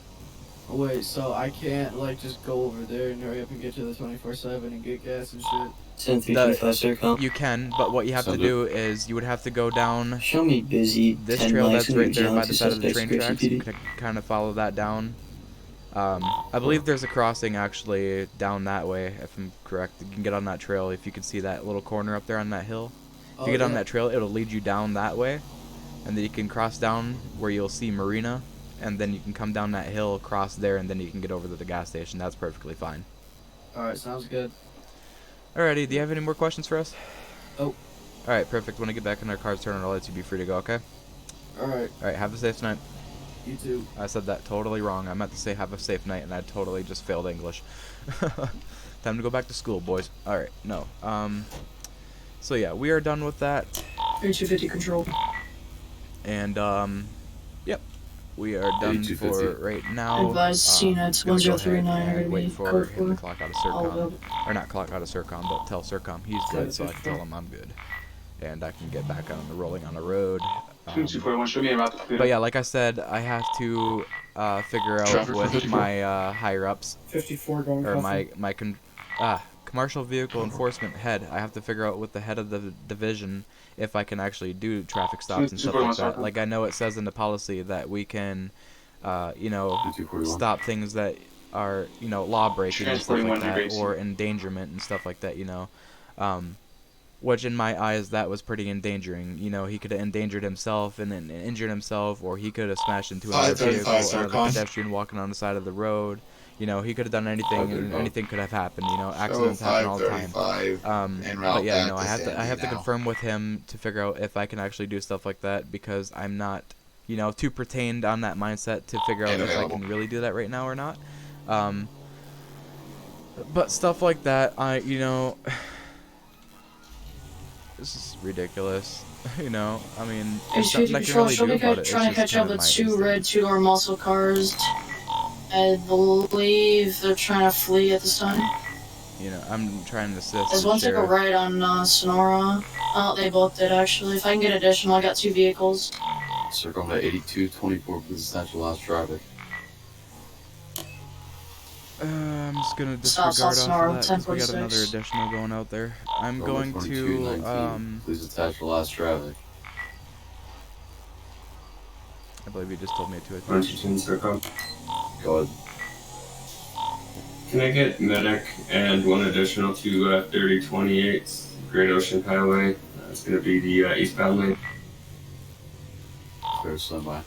Oh, wait, so I can't, like, just go over there and hurry up and get to the 24/7 and get gas and shit? 10325 You can, but what you have to do is you would have to go down. Show me busy. This trail that's right there by the side of the train tracks. You can kind of follow that down. I believe there's a crossing actually down that way, if I'm correct. You can get on that trail if you can see that little corner up there on that hill. If you get on that trail, it'll lead you down that way, and then you can cross down where you'll see Marina, and then you can come down that hill, cross there, and then you can get over to the gas station. That's perfectly fine. Alright, sounds good. Alrighty, do you have any more questions for us? Oh. Alright, perfect. When I get back in our cars, turn on our lights, you'll be free to go, okay? Alright. Alright, have a safe night. You too. I said that totally wrong. I meant to say have a safe night, and I totally just failed English. Time to go back to school, boys. Alright, no. So yeah, we are done with that. 3250 control. And, yep. We are done for right now. Advise CNETs 1039 are going to be wait for code him to 4. clock out of Circom. Or not clock out of Circom, but tell Circom he's good, so I can tell him I'm good. And I can get back on the rolling on the road. But yeah, like I said, I have to figure out with my higher ups, 54 going or my commercial vehicle enforcement head. I have to figure out with the head of the division if I can actually do traffic stops and stuff like that. Like I know it says in the policy that we can, you know, stop things that are, you know, law breaking and stuff like that, or endangerment and stuff like that, you know. which in my eyes that was pretty endangering. You know, he could have endangered himself and then injured himself, or he could have smashed into another vehicle, another pedestrian walking on the side of the road. You know, he could have done anything, and anything could have happened. You know, accidents happen all the time. But yeah, no, I have to confirm with him to figure out if I can actually do stuff like that, because I'm not, you know, too pertained on that mindset to figure out if I can really do that right now or not. But stuff like that, you know, this is ridiculous. You know, I mean, there's nothing I can really do about it. Trying to catch up with 2 red 2-door muscle cars. I believe they're trying to flee at this time. You know, I'm trying to assist. There's one took a ride on Sonora. Oh, they both did actually. If I can get additional, I got 2 vehicles. Circle to 8224, please essential last traffic. I'm just gonna disregard off of that because we got another additional going out there. I'm going to please attach the last traffic. I believe you just told me to attach. 110 circle. Go ahead. Can I get medic and 1 additional to 3028 Great Ocean Highway? It's going to be the eastbound lane. Fair standby.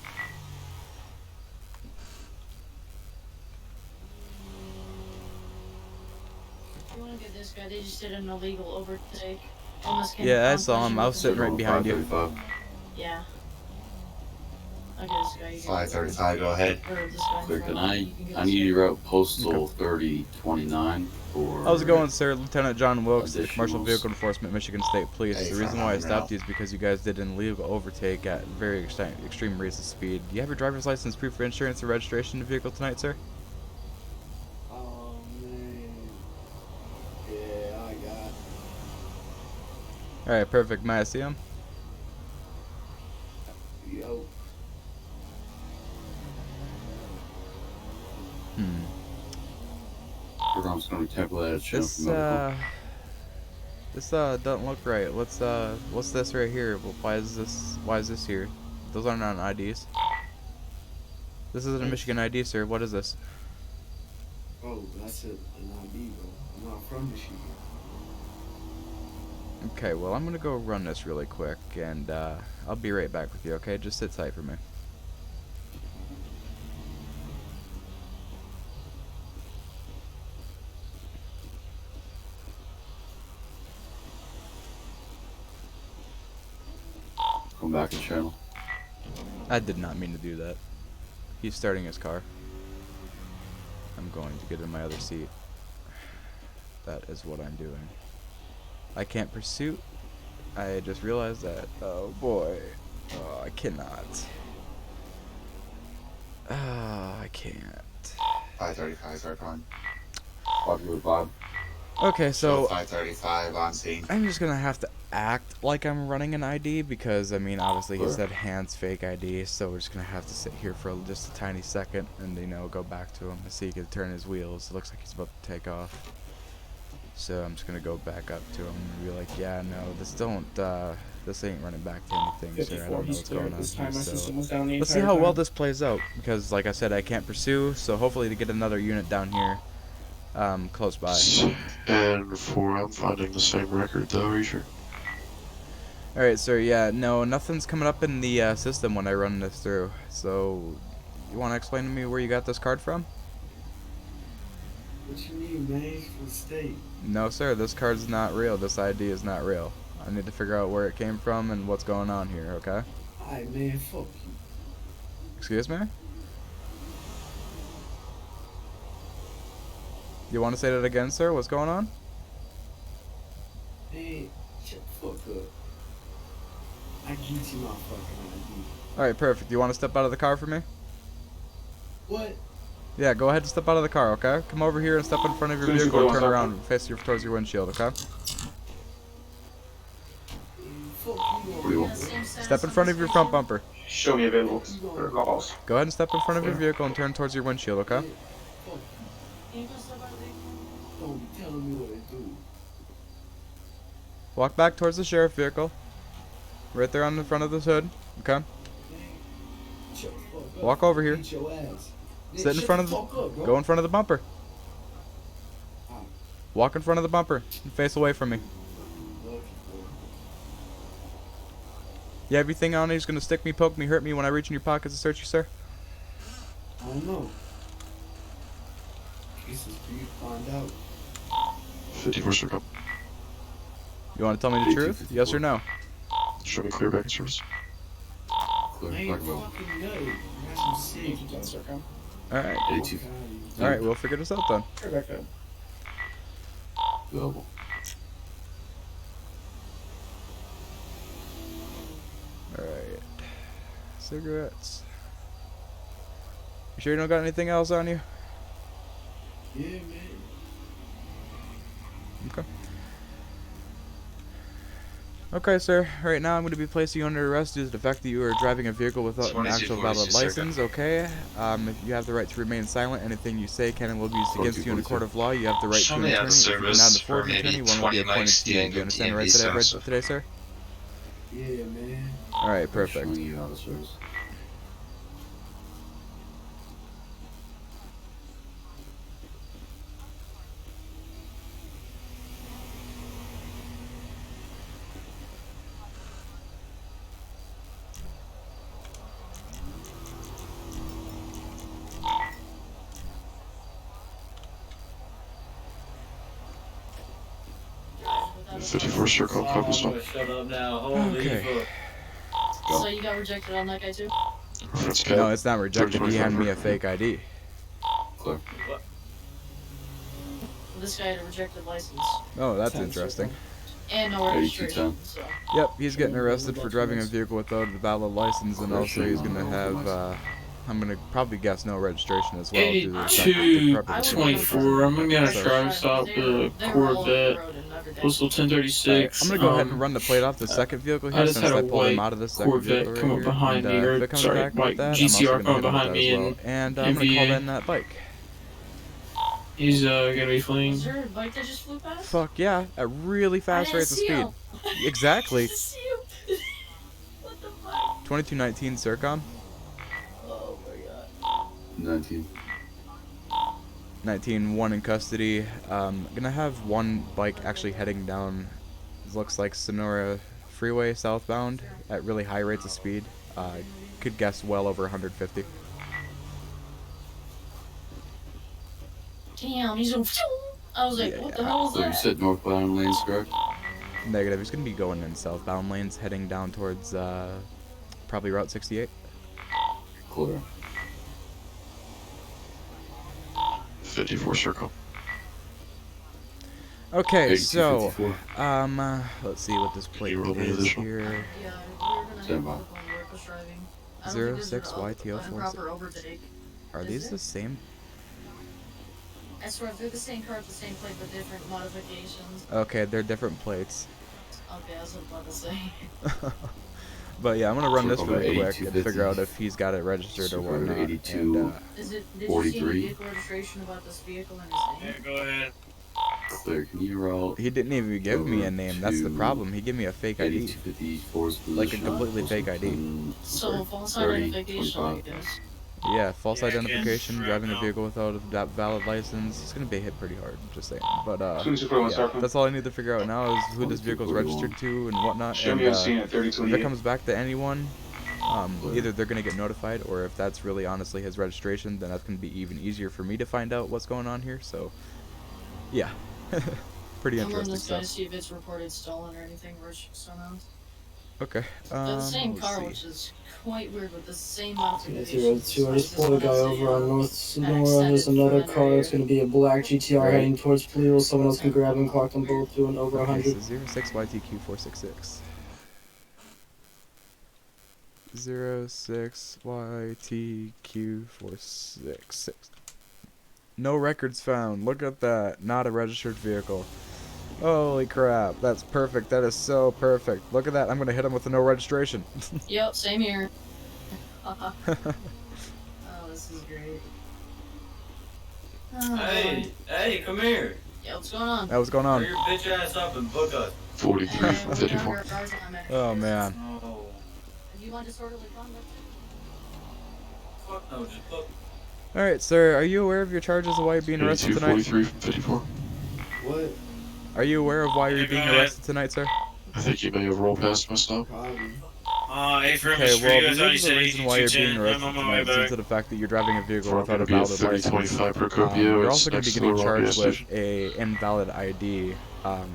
You want to get this guy? They just did an illegal overtake. Yeah, I saw him. I was sitting right behind you. Yeah. I'll get this guy. 535, go ahead. Clear, I need you route postal 3029 for... How's it going, sir? Lieutenant John Wilkes, the Commercial Vehicle Enforcement, Michigan State Police. The reason why I stopped you is because you guys did an illegal overtake at very extreme rates of speed. Do you have your driver's license, proof of insurance, or registration of the vehicle tonight, sir? Oh, man. Yeah, I got it. Alright, perfect. May I see him? Yo. Program's gonna be templated. This doesn't look right. What's this right here? Why is this here? Those aren't on IDs. This isn't a Michigan ID, sir. What is this? Oh, that's an ID, bro. I'm not from Michigan. Okay, well, I'm gonna go run this really quick, and I'll be right back with you, okay? Just sit tight for me. Come back to channel. I did not mean to do that. He's starting his car. I'm going to get in my other seat. That is what I'm doing. I can't pursue. I just realized that. Oh boy. Oh, I cannot. I can't. 535, start on. 535. Okay, so 535 on scene. I'm just gonna have to act like I'm running an ID because, I mean, obviously he said hands fake ID, so we're just gonna have to sit here for just a tiny second and, you know, go back to him and see if he can turn his wheels. It looks like he's about to take off. So I'm just gonna go back up to him and be like, yeah, no, this ain't running back to anything, sir. I don't know what's going on here. So let's see how well this plays out, because like I said, I can't pursue, so hopefully to get another unit down here close by. And before I'm finding the same record though, are you sure? Alright, sir, yeah, no, nothing's coming up in the system when I run this through. So, you want to explain to me where you got this card from? What you mean, man? From the state. No, sir, this card's not real. This ID is not real. I need to figure out where it came from and what's going on here, okay? Alright, man, fuck you. Excuse me? You want to say that again, sir? What's going on? Hey, shut the fuck up. I get you my fucking ID. Alright, perfect. You want to step out of the car for me? What? Yeah, go ahead and step out of the car, okay? Come over here and step in front of your vehicle and turn around and face towards your windshield, okay? Step in front of your front bumper. Show me available for calls. Go ahead and step in front of your vehicle and turn towards your windshield, okay? Don't be telling me what to do. Walk back towards the sheriff vehicle. Right there on the front of this hood, okay? Walk over here. Sit in front of the... Go in front of the bumper. Walk in front of the bumper and face away from me. You have everything on it? He's gonna stick me, poke me, hurt me when I reach in your pockets to search you, sir? I don't know. Jesus, do you find out? 54 circle. You want to tell me the truth? Yes or no? Show me clear back service. Man, you fucking know. You have some sick. You done, circle. Alright. A2. Alright, we'll figure this out then. Clear back up. Available. Alright. Cigarettes. You sure you don't got anything else on you? Yeah, man. Okay. Okay, sir. Right now, I'm going to be placing you under arrest due to the fact that you are driving a vehicle without an actual valid license. Okay. If you have the right to remain silent, anything you say can and will be used against you in a court of law. You have the right to an attorney. If you're not the forward attorney, one will be appointed to you. Do you understand the rights that I've read today, sir? Yeah, man. All right, perfect. You out of service. The 54 circle, copy stop. Shut up now. Holy Okay. So you got rejected on that guy too? No, it's not rejected. He handed me a fake ID. Clear. This guy had a rejected license. Oh, that's interesting. And no registration. So. Yep, he's getting arrested for driving a vehicle without a valid license, and also he's gonna have, I'm gonna probably guess no registration as well. 8224. I'm gonna be on a traffic stop, Corvette, postal 1036. I'm gonna go ahead and run the plate off the second vehicle here since I pulled him out of the second vehicle right come up here. behind me, If or it comes sorry, back like with that, GTR I'm also coming gonna behind me, hit him with that as well. And I'm gonna call in that bike. He's gonna be fleeing. Is there a bike that just flew past? Fuck yeah, at really fast rates of speed. Exactly. 2219 Circom. Oh my god. 19. 19, one in custody. Gonna have one bike actually heading down, looks like Sonora Freeway southbound at really high rates of speed. Could guess well over 150. Damn, he's going. I was like, what the hell was So you that? said northbound lanes, correct? Negative. He's gonna be going in southbound lanes, heading down towards probably Route 68. Clear. 54 circle. Okay, so 8254. let's see what this plate is here. Yeah, we're gonna Stand have by. public on reckless driving. I don't think this is 06 an YTO improper overtake. Are Is these it? the same? I swear, they're the same car with the same plate, but different modifications. Okay, they're different plates. Okay, I was about to say. But yeah, I'm gonna run this Circle really quick 8250. and figure out if he's got it registered or Circle whatnot. 82. And, Is it? Did 43. you see any vehicle registration about this vehicle and his name? Yeah, go ahead. Clear. Can you route? he didn't even give me a name. That's the to problem. He gave me a fake ID. 8254 Like a completely fake ID. So, false 30, identification, I 25. guess. Yeah, false Yeah, identification, Ken. driving a vehicle without a valid license. He's gonna be hit pretty hard, just saying. But Circle. yeah, that's all I need to figure out now is who this vehicle's registered to and whatnot. And if it comes back to anyone, either they're gonna get notified, or if that's really honestly his registration, then that's gonna be even easier for me to find out what's going on here. So, yeah, pretty I'm running interesting this guy to stuff. see if it's reported stolen or anything registered somehow. Okay. They're the same let's car, see. which is quite weird with the same Yeah, modification. 02. I just pulled a guy over on North Sonora. There's another car. It's going to be a black GTR heading towards Toledo. Someone else can grab him, clock them both, doing over Okay, 100. so 06YTQ466. 06YTQ466. No records found. Look at that. Not a registered vehicle. Holy crap. That's perfect. That is so perfect. Look at that. I'm going to hit him with a no registration. Yep, same here. Oh, this is great. Oh, boy. Hey, come here. Yeah, what's going on? That was going on. Hurry your bitch ass up and book us. 43 Hey, from we're gonna 54. have our cars on that. Oh, man. Oh, Do you want disorderly conduct? fuck no, just book. Alright, sir. Are you aware of your charges of why you're being arrested tonight? 43 from 54. What? Are you aware of why you're Yeah, being go ahead. arrested tonight, sir? I think you may have rolled past my stop. Probably. A-firm Okay, is for well, you. I thought you because of the said reason why you're being 8210. arrested I'm on my way tonight, due back. to the fact that you're driving a vehicle Farm without a could be at valid 3025 license, Procopio. you're It's also going to be next to getting the Rock charged gas with station. a invalid ID.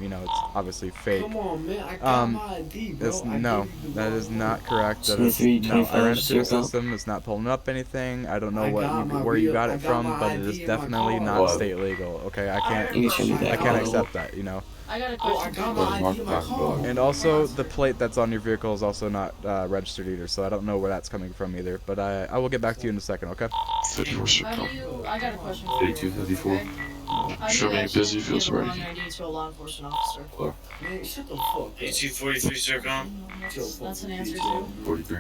You know, it's obviously fake. Come on, man. I got my ID, bro. It's, I no, gave you the that wrong is one. not correct. That is 2325 no. I ran it through the circle. system. It's not pulling up anything. I don't know I what got you, my where you real- got I it got from, my but it ID is in my definitely car. not state legal. Okay, I can't. You can show me I that. can't accept that. You know. I got a Oh, I question. got my ID in my car. And also, the plate that's on your vehicle is also not registered either, so I don't know where that's coming from either. But I will get back to you in a second, okay? How do you? I got a question for you. 8254. Okay? How do Show you me actually busy feels give a ready. wrong ID to a law enforcement officer? Man, shut the fuck up. 8243 Circom. That's an answer too. 43.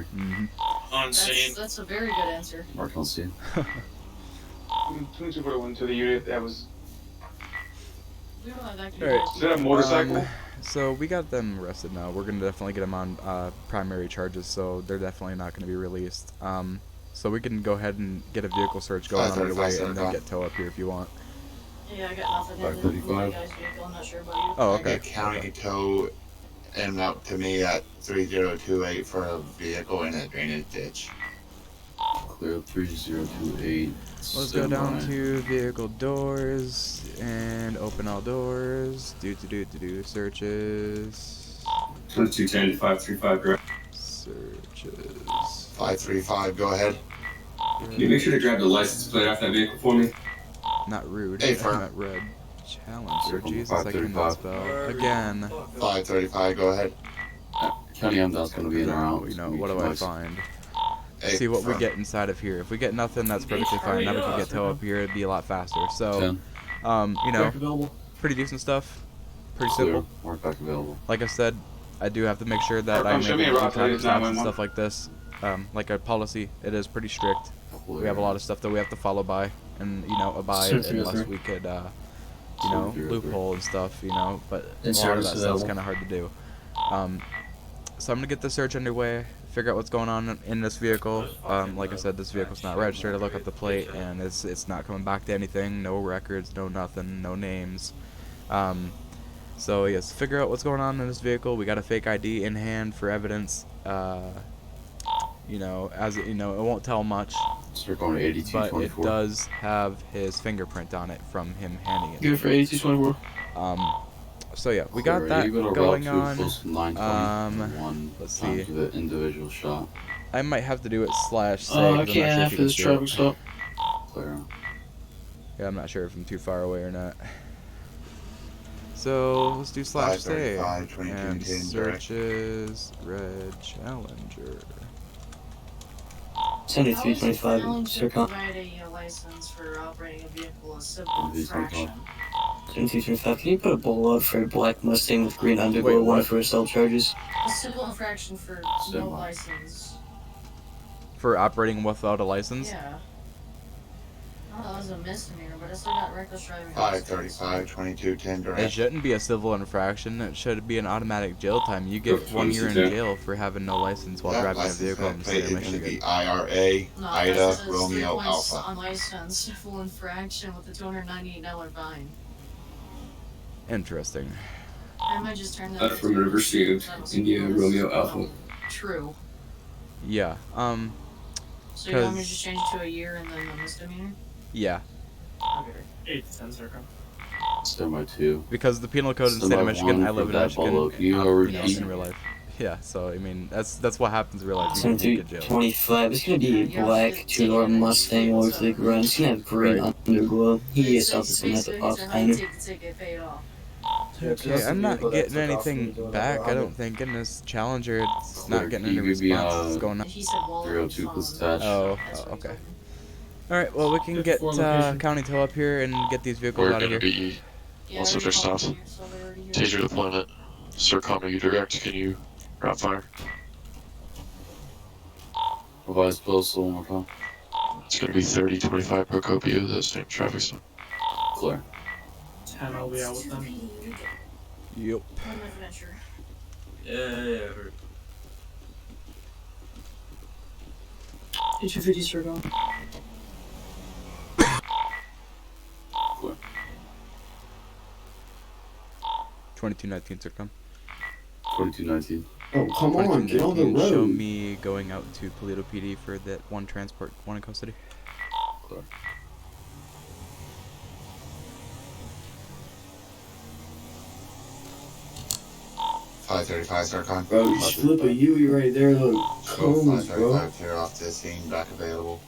On scene. That's a very good answer. Mark on scene. 2241 to the unit that was. We don't have that. Alright. Is that a motorcycle? So we got them arrested now. We're gonna definitely get them on primary charges, so they're definitely not gonna be released. So we can go ahead and get a vehicle search going on underway and then get tow up here if you want. Yeah, I got nothing in the guy's vehicle. I'm not sure about you. Oh, I okay. got county tow and out to me at 3028 for a vehicle in a drainage ditch. Clear 3028. Let's go down to vehicle doors and open all doors. Do searches. 2210 535 direct. Searches. 535, go ahead. Can you make sure to grab the license plate off that vehicle for me? Not rude. Hey, I firm. meant red. Challenger. Circle Jesus, I cannot 535. spell. Again. 535, go ahead. County MDOT's gonna be in around. You know, what do I find? Hey, See what we firm. get inside of here. If we get nothing, that's perfectly fine. Now if we get tow up here, it'd be a lot faster. So, 10. you know, Back available. pretty decent stuff. Pretty Clear. simple. Mark back available. Like I said, I do have to make sure that I'm Show able me to a do rock, traffic please, stops and 911. stuff like this. Like our policy, it is pretty strict. We have a lot of stuff that we have to follow by and, you know, abide unless we could, you know, loophole and stuff, you know, but a lot of that stuff's kind of hard to do. So I'm going to get the search underway, figure out what's going on in this vehicle. Like I said, this vehicle's not registered. I look up the plate and it's not coming back to anything. No records, no nothing, no names. So yes, figure out what's going on in this vehicle. We got a fake ID in hand for evidence. You know, as it, you know, it won't tell much, So we're going to but 8224. it does have his fingerprint on it from him handing it. Good for 8224. So yeah, we got Clear. that You got a going route to on. close to 920. Let's see. For the individual shot. I might have to do it /say. Oh, I 'cause I'm can't not after sure this if you can traffic see it. stop. Clear. Yeah, I'm not sure if I'm too far away or not. So let's do /say 535, 22, and 10, direct. searches red Challenger. 7325 How is circle. provide a license for operating a vehicle a civil These infraction? 7225. Can you put a bowl out for a black Mustang with green underglow, Wait, one what? for assault charges? A civil infraction for no license. For operating without a license? Yeah. Oh, that was a misdemeanor, but I still got reckless driving. 535, 22, 10, It direct. shouldn't be a civil infraction. It should be an automatic jail time. You get 1 year in jail for having no license while That driving a license vehicle in the plate state of is going to be Michigan. IRA, No, Ida, that's a Romeo, 3 points Alpha. unlicensed civil infraction with a $298 fine. Interesting. I might just turn that. Affirmative into- received. that was India, cool. Romeo, Alpha. True. Yeah. So you want me to 'Cause- just change it to a year and then a misdemeanor? Yeah. Okay. 8 to 10 circle. Stand by 2. Because the penal code in the Stand state by of Michigan, 1 I live for in that Michigan. bolo. You you are know, repeat. in real life. Yeah, so I mean that's what happens in real life. You can get jailed. 7325. It's gonna be a black two-door Mustang over the ground. It's gonna have green underglow. He is out this one at the off I minor. take the ticket, pay it off. Okay, I'm not getting anything back. I don't think in this Challenger. It's not getting any You could be, response. What's going on? He said wallet 302 phone. plus attached. Oh, okay. All right. Well, we can get county tow up here and get these vehicles We're out of gonna here. be Yeah, once I they're already called stopped. you, so they're already here. Taser deployment. Sircom, are you direct? Can you route fire? Revise postal one more time. It's gonna be 3025 Procopio, the same traffic stop. Clear. 10, I'll be out with them. Yep. Where's my furniture? Yeah. 8250 circle. Clear. 2219 Circum. 2219. Oh, come on, get on the 2215, show road. me going out to Toledo PD for that one transport, one in custody. Clear. Five 35 Sarcon. Bro, you just flip a Yui right there, look. Show Cones, bro. 535 clear off this scene, back available.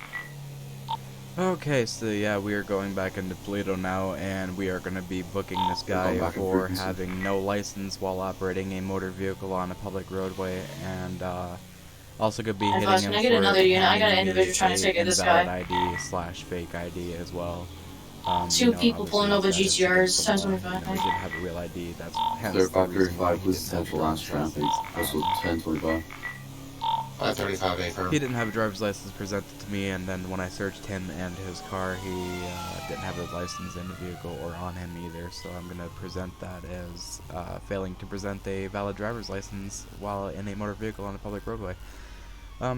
Okay, so yeah, we are going back into Toledo now, and we are going to be booking this guy for having no license while operating a motor vehicle on a public roadway, and also going to be hitting him Can I get another unit? I got an individual trying to take this guy. invalid ID/fake ID as well. Two people pulling over GTRs, 1025. We did have a real ID. That's hence Clear the 535, reason please potential last traffic. Also 1025. 535 A firm. He didn't have a driver's license presented to me, and then when I searched him and his car, he didn't have his license in the vehicle or on him either, so I'm going to present that as failing to present a valid driver's license while in a motor vehicle on a public roadway.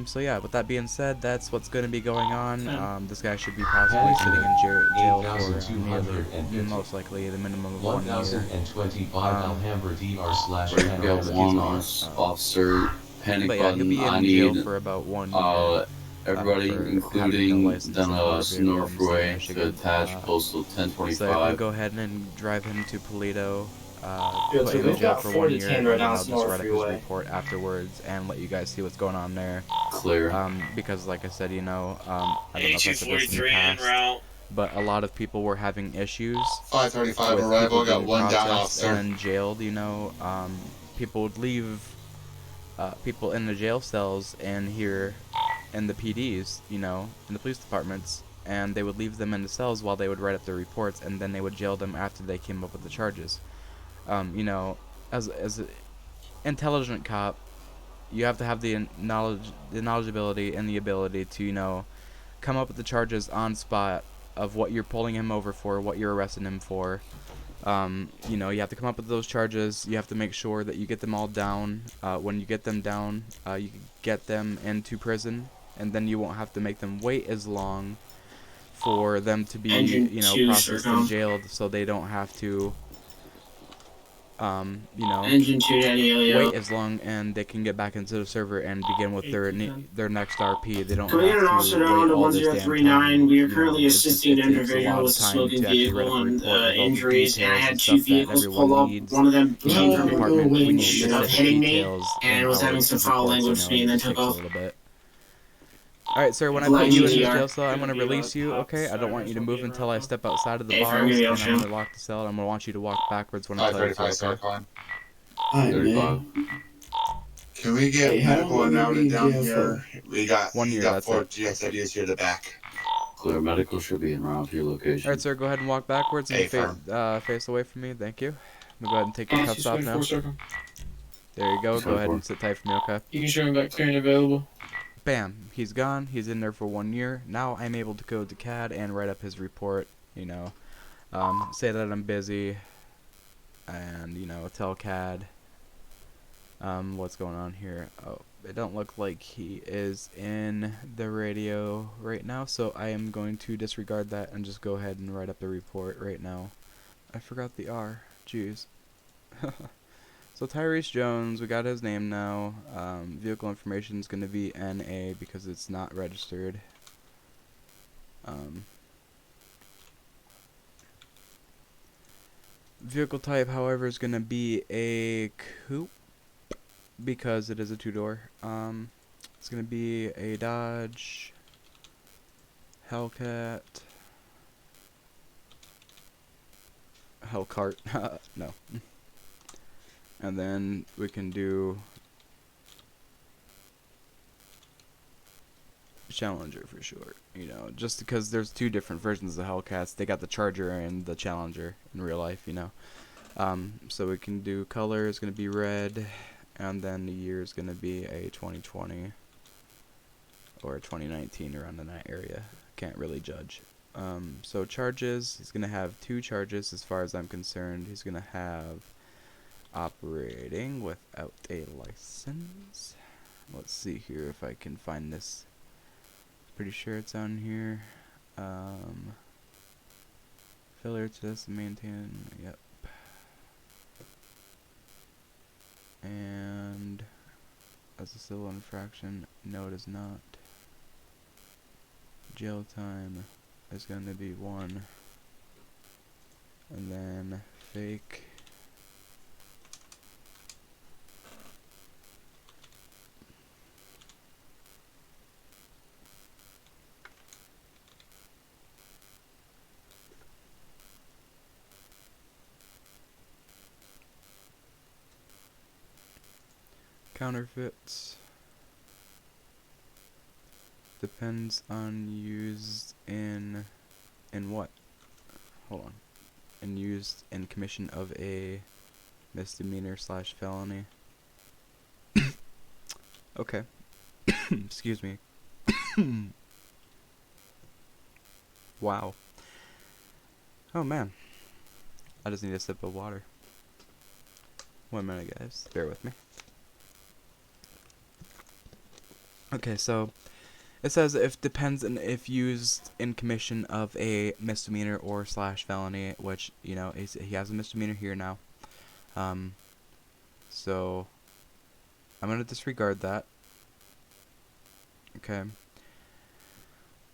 So yeah, with that being said, that's what's going to be going on. This guy should be possibly sitting in jail for nearly, most likely, the minimum of 1 year. 1025 Alhambra We got one officer. Panic but yeah, he'll button. be I in jail need for about 1 year. everybody, including Northway, to attach postal 1025. So I'm going to go ahead and drive him to Toledo. Yo, Put him in jail for 1 year, and right then now, I'll it's just North write up his Freeway. report afterwards and let you guys see what's going on there. Clear. Because like I said, you know, I don't know if I said this in the 8243 en past, route. but a lot of people were having issues 535 with arrival, people got being one down, processed officer. and jailed, you know. People would leave people in the jail cells and here in the PDs, you know, in the police departments, and they would leave them in the cells while they would write up their reports, and then they would jail them after they came up with the charges. You know, as an intelligent cop, you have to have the knowledgeability and the ability to, you know, come up with the charges on spot of what you're pulling him over for, what you're arresting him for. You know, you have to come up with those charges. You have to make sure that you get them all down. When you get them down, you can get them into prison, and then you won't have to make them wait as long for them to be, you know, processed and jailed, so they don't have to, you know, wait as long, and they can get back into the server and begin with their next RP. They don't Can we get an have officer to down wait to all this damn 1039? time. We are You currently know, assisting an it takes a individual lot with of a time smoking to actually vehicle write up a and report with all the injuries, and I details had and two stuff that vehicles everyone pull up. needs. One of them The came from department, we need winch of specific hitting me details and in was having our some foul reports, language you to know, me and it then just took takes a off. little bit. Alright, sir, when I Black put you in the GTR. jail cell, I'm going to release you, okay? I don't want you to move until I step outside of the Hey, bars, Frank, maybe I'll and I'm show. going to lock the cell, and I'm going to want you to walk backwards when I tell you to, 535 okay? Sarcon. 35. Can we get Hey, how medical long and will out we and be down in jail here? We got 1 you year, got that's 4 it. GSWs here to the back. Clear. Medical should be en route to your location. Alright, sir, go ahead and walk backwards and Affirm. face away from me, thank you. I'm going to go ahead and take your cuffs off now. 24 circle. There you go, go ahead 24. and sit tight for me, okay? You can show me back clear and available. Bam, he's gone, he's in there for 1 year. Now I'm able to go to CAD and write up his report, you know, say that I'm busy, and, you know, tell CAD, what's going on here. Oh, it don't look like he is in the radio right now, so I am going to disregard that and just go ahead and write up the report right now. I forgot the R, jeez. So Tyrese Jones, we got his name now. Vehicle information is going to be NA because it's not registered. Vehicle type, however, is going to be a coupe because it is a two-door. It's going to be a Dodge Hellcat. Hellcart. No. And then we can do Challenger for short, you know, just because there's two different versions of Hellcats. They got the Charger and the Challenger in real life, you know. So we can do color is going to be red, and then the year is going to be a 2020 or a 2019, around in that area. Can't really judge. So charges, he's going to have 2 charges as far as I'm concerned. He's going to have operating without a license. Let's see here if I can find this. Pretty sure it's on here. Failure to this maintain. Yep. And as a civil infraction. No, it is not. Jail time is going to be 1. And then fake. Counterfeits. Depends on used in what? Hold on. And used in commission of a misdemeanor / felony. Okay. Excuse me. Wow. Oh man. I just need a sip of water. 1 minute, guys. Bear with me. Okay, so it says if depends on if used in commission of a misdemeanor or / felony, which, you know, he has a misdemeanor here now. So I'm gonna disregard that. Okay.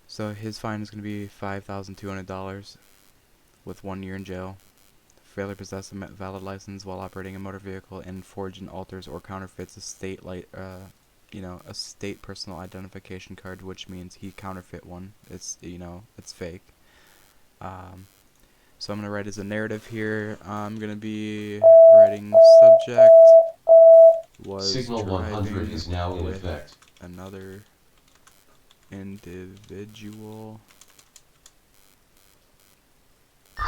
So his fine is gonna be $5,200 with 1 year in jail. Failure to possess a valid license while operating a motor vehicle and forge and alters or counterfeits a state a state personal identification card, which means he counterfeit one. It's, you know, it's fake. So I'm gonna write as a narrative here. I'm gonna be writing subject was Signal 100 driving is now in with effect. another individual.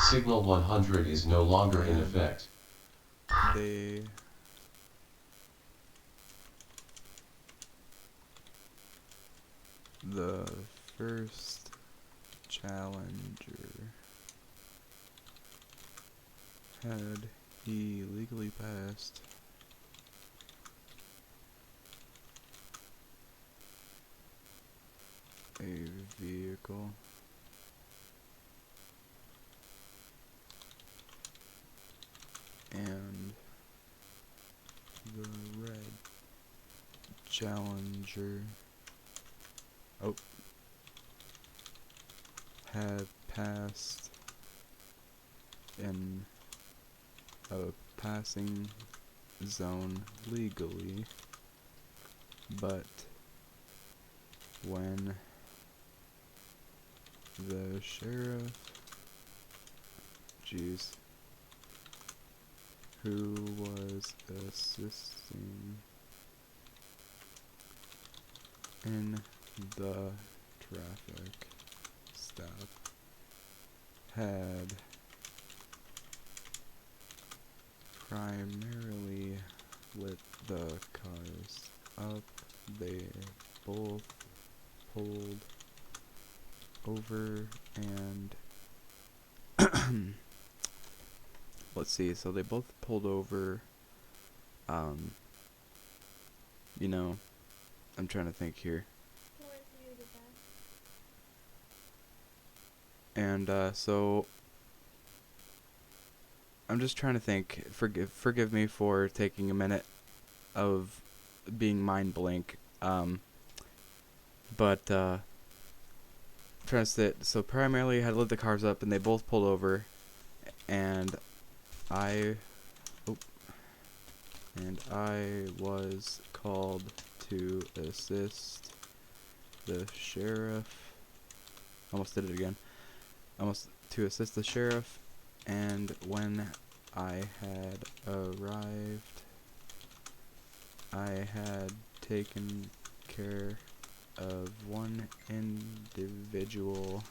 Signal 100 is no longer in effect. They the first challenger had illegally passed a vehicle and the red challenger had passed in a passing zone legally, but when the sheriff, who was assisting in the traffic stop, had primarily lit the cars up, they both pulled over and let's see, so they both pulled over, you know, I'm trying to think here. And so I'm just trying to think. Forgive me for taking a minute of being mind blank. But trying to sit. So primarily had lit the cars up, and they both pulled over, and I was called to assist the sheriff. Almost did it again. To assist the sheriff, and when I had arrived, I had taken care of one individual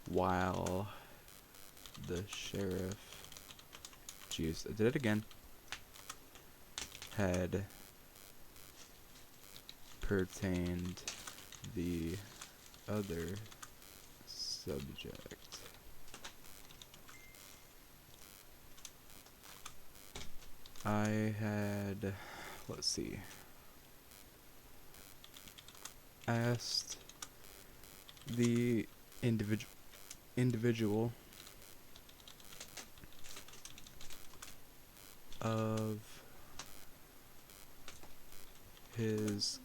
while the sheriff, jeez, I did it again, had pertained the other subject. I had, let's see, asked the individual of his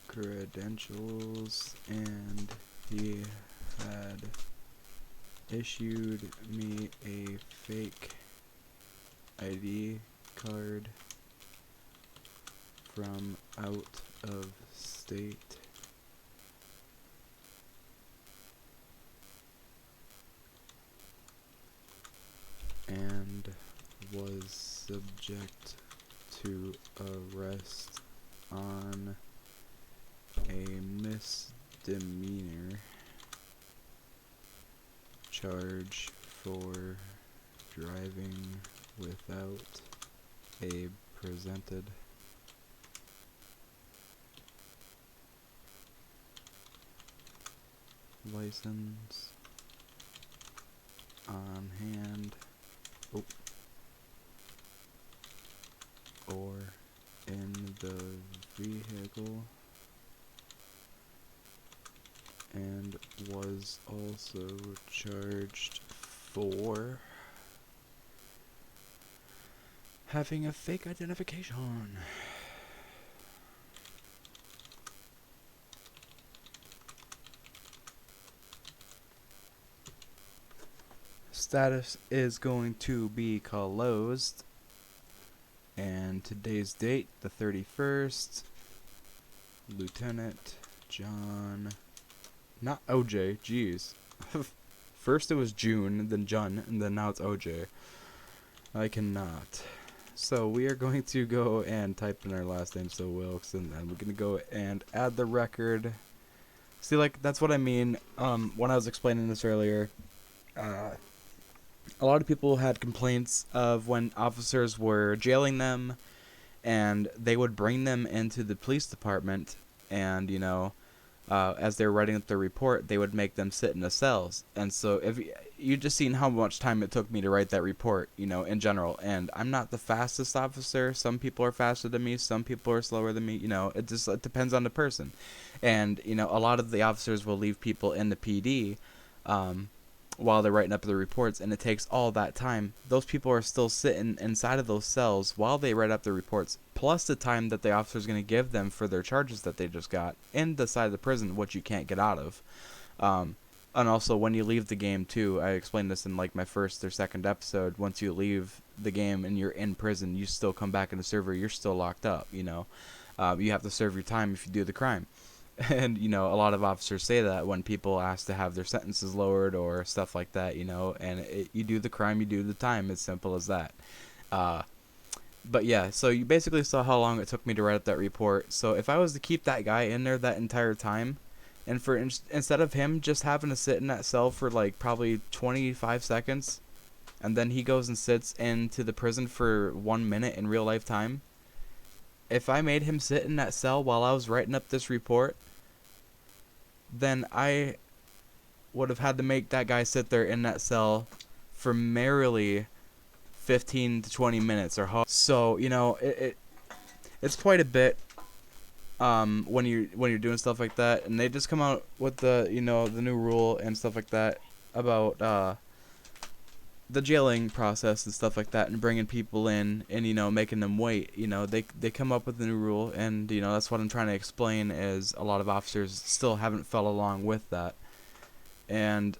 credentials, and he had issued me a fake ID card from out of state. And was subject to arrest on a misdemeanor charge for driving without a presented license on hand or in the vehicle, and was also charged for having a fake identification. Status is going to be closed, and today's date, the 31st, Lieutenant John, not OJ, jeez. First it was June, then John, and then now it's OJ. I cannot. So we are going to go and type in our last name, so Wilkes, and then we're going to go and add the record. See, like, that's what I mean, when I was explaining this earlier. A lot of people had complaints of when officers were jailing them, and they would bring them into the police department, and, you know, as they were writing up their report, they would make them sit in the cells. And so if you just seen how much time it took me to write that report, you know, in general, and I'm not the fastest officer. Some people are faster than me, some people are slower than me, you know, it depends on the person. And, you know, a lot of the officers will leave people in the PD, while they're writing up the reports, and it takes all that time. Those people are still sitting inside of those cells while they write up the reports, plus the time that the officer's going to give them for their charges that they just got in the side of the prison, which you can't get out of. And also, when you leave the game, too, I explained this in, like, my first or second episode, once you leave the game and you're in prison, you still come back in the server, you're still locked up, you know. You have to serve your time if you do the crime. And, you know, a lot of officers say that when people ask to have their sentences lowered or stuff like that, you know, and you do the crime, you do the time. It's simple as that. But yeah, so you basically saw how long it took me to write up that report. So if I was to keep that guy in there that entire time, and for instead of him just having to sit in that cell for like probably 25 seconds, and then he goes and sits into the prison for 1 minute in real life time, if I made him sit in that cell while I was writing up this report, then I would have had to make that guy sit there in that cell for merely 15 to 20 minutes or how. So, you know, it's quite a bit when you're doing stuff like that, and they just come out with the, you know, the new rule and stuff like that about the jailing process and stuff like that, and bringing people in and, you know, making them wait. You know, they come up with the new rule, and, you know, that's what I'm trying to explain, is a lot of officers still haven't fell along with that. And,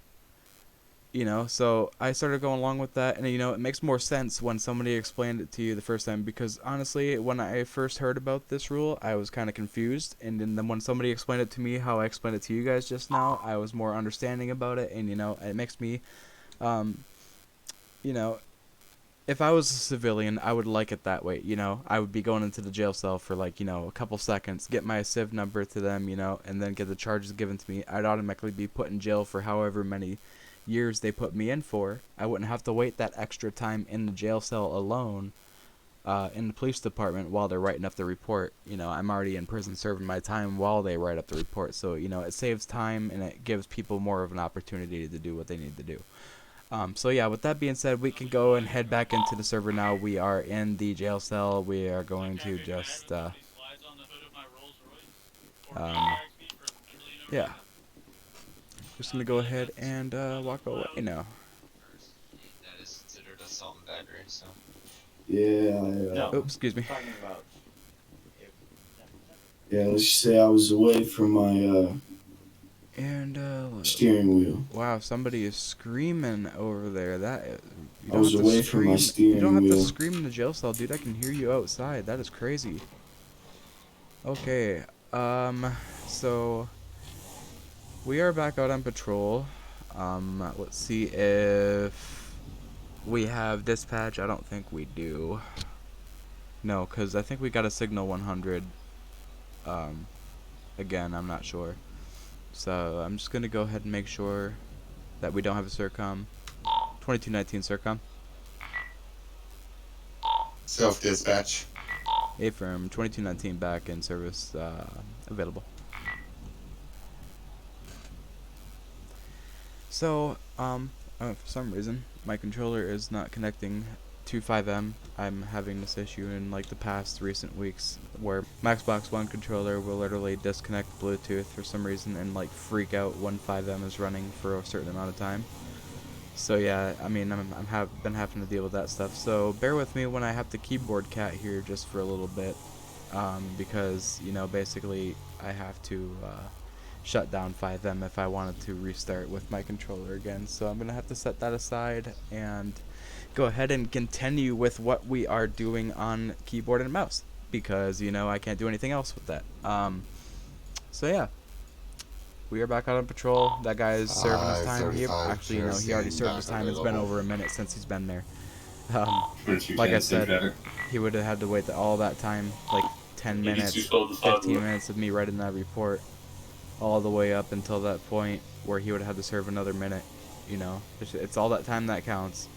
you know, so I started going along with that, and, you know, it makes more sense when somebody explained it to you the first time, because honestly, when I first heard about this rule, I was kind of confused, and then when somebody explained it to me how I explained it to you guys just now, I was more understanding about it. And, you know, it makes me you know, if I was a civilian, I would like it that way, you know. I would be going into the jail cell for, like, you know, a couple seconds, get my civ number to them, you know, and then get the charges given to me. I'd automatically be put in jail for however many years they put me in for. I wouldn't have to wait that extra time in the jail cell alone in the police department while they're writing up the report. You know, I'm already in prison serving my time while they write up the report. So, you know, it saves time, and it gives people more of an opportunity to do what they need to do. So yeah, with that being said, we can go and head back into the server now. We are in the jail cell. We are going to just, yeah. Just gonna go ahead and walk away now. That is considered assault and battery, so. Yeah. No, oops, excuse me. Talking about Yeah, let's just say I was away from my steering wheel. Wow, somebody is screaming over there. You I was don't have to away from my scream. You don't steering have to wheel. scream in the jail cell, dude. I can hear you outside. That is crazy. Okay, so we are back out on patrol. Let's see if we have dispatch. I don't think we do. No, because I think we got a signal 100. Again, I'm not sure. So I'm just going to go ahead and make sure that we don't have a Sercom. 2219 Sercom. Self-dispatch. FiveM 2219 back in service, available. So, for some reason, my controller is not connecting to FiveM. I'm having this issue in like the past recent weeks where my Xbox One controller will literally disconnect Bluetooth for some reason and like freak out when FiveM is running for a certain amount of time. So yeah, I mean, been having to deal with that stuff. So bear with me when I have to keyboard cat here just for a little bit, because you know, basically I have to shut down FiveM if I wanted to restart with my controller again. So I'm gonna have to set that aside and go ahead and continue with what we are doing on keyboard and mouse, because you know I can't do anything else with that. So yeah, we are back out on patrol. That guy is serving his time. He already served his time. It's been over a minute since he's been there. Like I said, he would have had to wait all that time, like 10 minutes, 15 minutes of me writing that report, all the way up until that point where he would have had to serve another minute. You know, it's all that time that counts.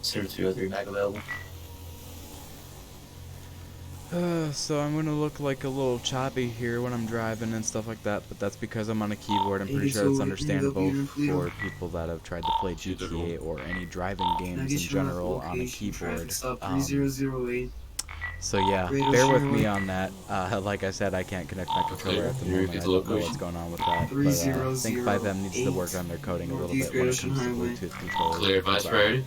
Server 203 back available. So I'm gonna look like a little choppy here when I'm driving and stuff like that, but that's because I'm on a keyboard. I'm pretty sure it's understandable for people that have tried to play GTA or any driving games in general on a keyboard. So yeah, bear with me on that. Like I said, I can't connect my controller at the moment. I don't know what's going on with that, but I think FiveM needs to work on their coding a little bit when it comes to Bluetooth controllers. Clear advice priority.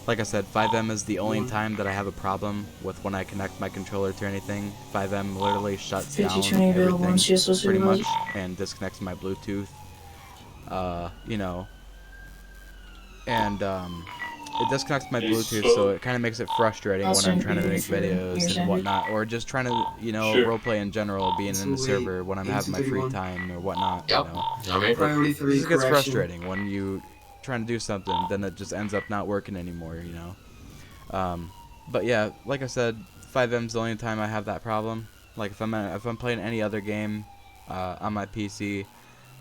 Like I said, FiveM is the only time that I have a problem with when I connect my controller to anything. FiveM literally shuts down everything pretty much and disconnects my Bluetooth. You know, and it disconnects my Bluetooth, so it kind of makes it frustrating when I'm trying to make videos and whatnot, or just trying to, you know, roleplay in general, being in the server when I'm having my free time or whatnot. You know, it just gets frustrating when you trying to do something, then it just ends up not working anymore, you know. But yeah, like I said, FiveM's the only time I have that problem. Like if I'm playing any other game on my PC,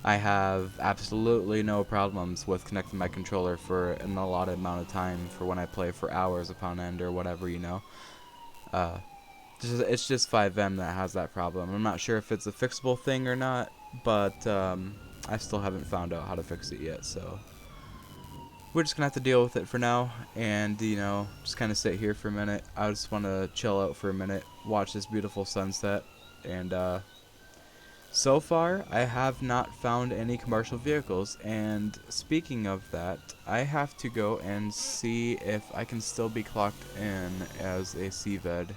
I have absolutely no problems with connecting my controller for an allotted amount of time for when I play for hours upon end or whatever, you know. It's just FiveM that has that problem. I'm not sure if it's a fixable thing or not, but I still haven't found out how to fix it yet, so we're just gonna have to deal with it for now, and you know, just kind of sit here for a minute. I just want to chill out for a minute, watch this beautiful sunset, and so far I have not found any commercial vehicles. And speaking of that, I have to go and see if I can still be clocked in as a CVED.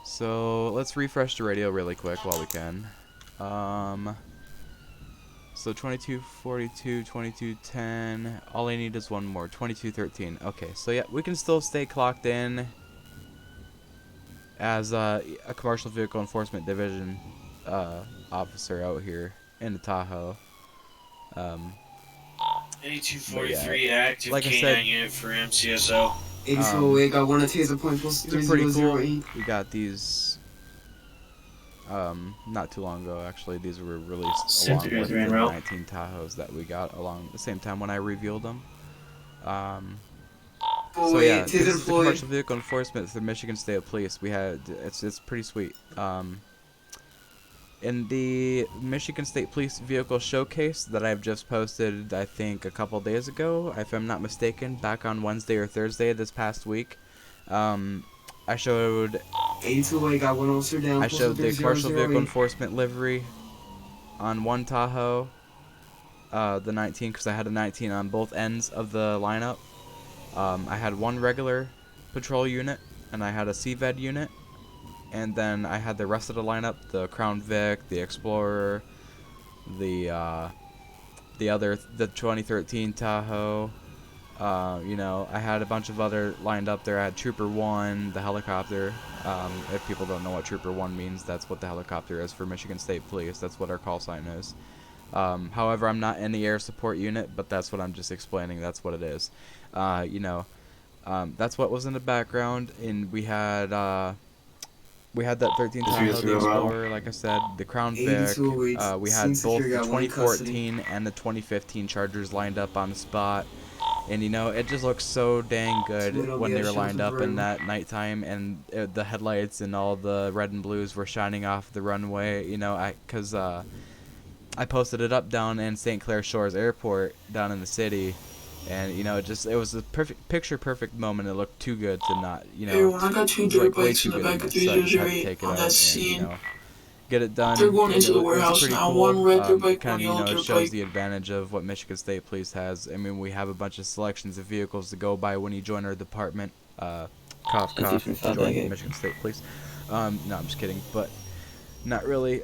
So let's refresh the radio really quick while we can. So 2242, 2210, all I need is one more, 2213. Okay, so yeah, we can still stay clocked in as a commercial vehicle enforcement division officer out here in the Tahoe. 8243 active like I K9 said, unit for MCSO. 8408 got 1 Taser point plus these are pretty cool. 3008. We got these not too long ago, actually. These were released along with the 19 Tahoes that we got along the same time when I revealed them. So yeah, this is the commercial vehicle enforcement through Michigan State Police. We had it's pretty sweet. In the Michigan State Police vehicle showcase that I've just posted, I think a couple days ago, if I'm not mistaken, back on Wednesday or Thursday this past week, I showed 8208 got 1 officer down. I showed the commercial vehicle enforcement livery on one Tahoe, the 19, because I had a 19 on both ends of the lineup. I had one regular patrol unit, and I had a CVED unit, and then I had the rest of the lineup, the Crown Vic, the Explorer, the 2013 Tahoe. You know, I had a bunch of other lined up there. I had Trooper 1, the helicopter. If people don't know what Trooper 1 means, that's what the helicopter is for Michigan State Police. That's what our call sign is. However, I'm not in the air support unit, but that's what I'm just explaining. That's what it is. You know, that's what was in the background, and we had that 13 Tahoe, the Explorer, like I said, the Crown Vic. We had both the 2014 and the 2015 Chargers lined up on the spot. And, you know, it just looks so dang good when they were lined up in that nighttime, and the headlights and all the red and blues were shining off the runway, you know, because I posted it up down in St. Clair Shores Airport down in the city, and, you know, it was a perfect moment. It looked too good to not, you know, Everyone, I got 2 dirt bikes in the back of 308 on that scene. You know, get it done. They're going into the It was warehouse pretty now. cool. One red dirt bike, Kind one of, you yellow know, dirt shows bike. the advantage of what Michigan State Police has. I mean, we have a bunch of selections of vehicles to go by when you join our department. Cough, join Michigan State Police. No, I'm just kidding, but not really.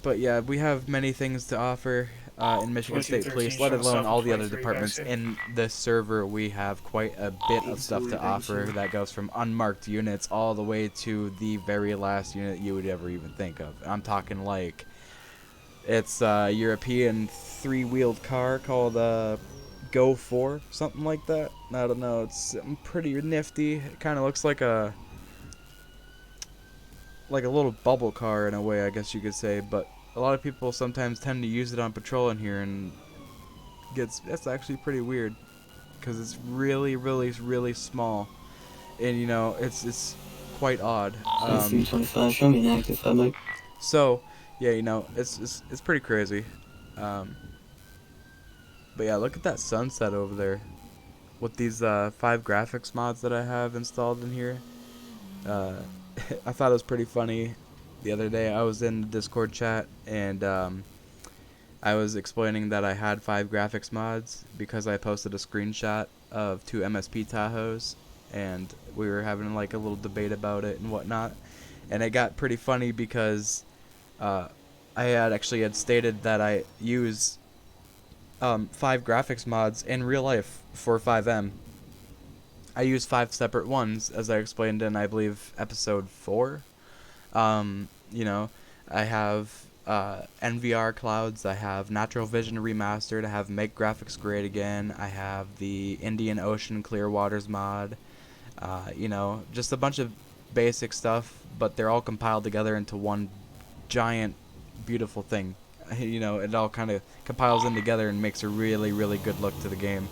But yeah, we have many things to offer in Michigan State Police, let alone all the other departments. In this server, we have quite a bit of stuff to offer that goes from unmarked units all the way to the very last unit you would ever even think of. I'm talking like, it's a European 3-wheeled car called Go 4, something like that. I don't know, it's pretty nifty. It kind of looks like a little bubble car in a way, I guess you could say, but a lot of people sometimes tend to use it on patrol in here, and that's actually pretty weird, because it's really small, and, you know, it's quite odd. 325, show me an active FiveM. So yeah, you know, it's pretty crazy. But yeah, look at that sunset over there with these 5 graphics mods that I have installed in here. I thought it was pretty funny. The other day I was in the Discord chat, and I was explaining that I had 5 graphics mods because I posted a screenshot of 2 MSP Tahoes, and we were having like a little debate about it and whatnot. And it got pretty funny because I had stated that I use 5 graphics mods in real life for FiveM. I use 5 separate ones, as I explained in, I believe, episode 4. You know, I have NVR clouds, I have Natural Vision Remastered, I have Make Graphics Great Again, I have the Indian Ocean Clear Waters mod, you know, just a bunch of basic stuff, but they're all compiled together into one giant, beautiful thing. You know, it all kind of compiles in together and makes a really good look to the game.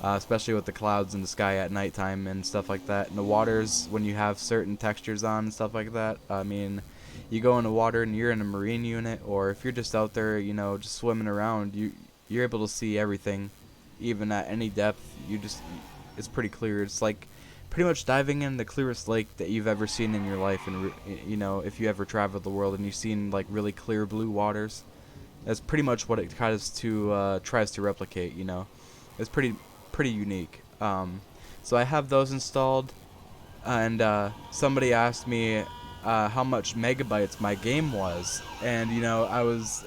Especially with the clouds in the sky at nighttime and stuff like that. And the waters, when you have certain textures on and stuff like that, I mean, you go in the water and you're in a marine unit, or if you're just out there, you know, just swimming around, you're able to see everything, even at any depth. It's pretty clear. It's like pretty much diving in the clearest lake that you've ever seen in your life. And you know, if you ever traveled the world and you've seen like really clear blue waters, that's pretty much what it tries to replicate. You know, it's pretty unique. So I have those installed, and somebody asked me how much megabytes my game was, and, you know, I was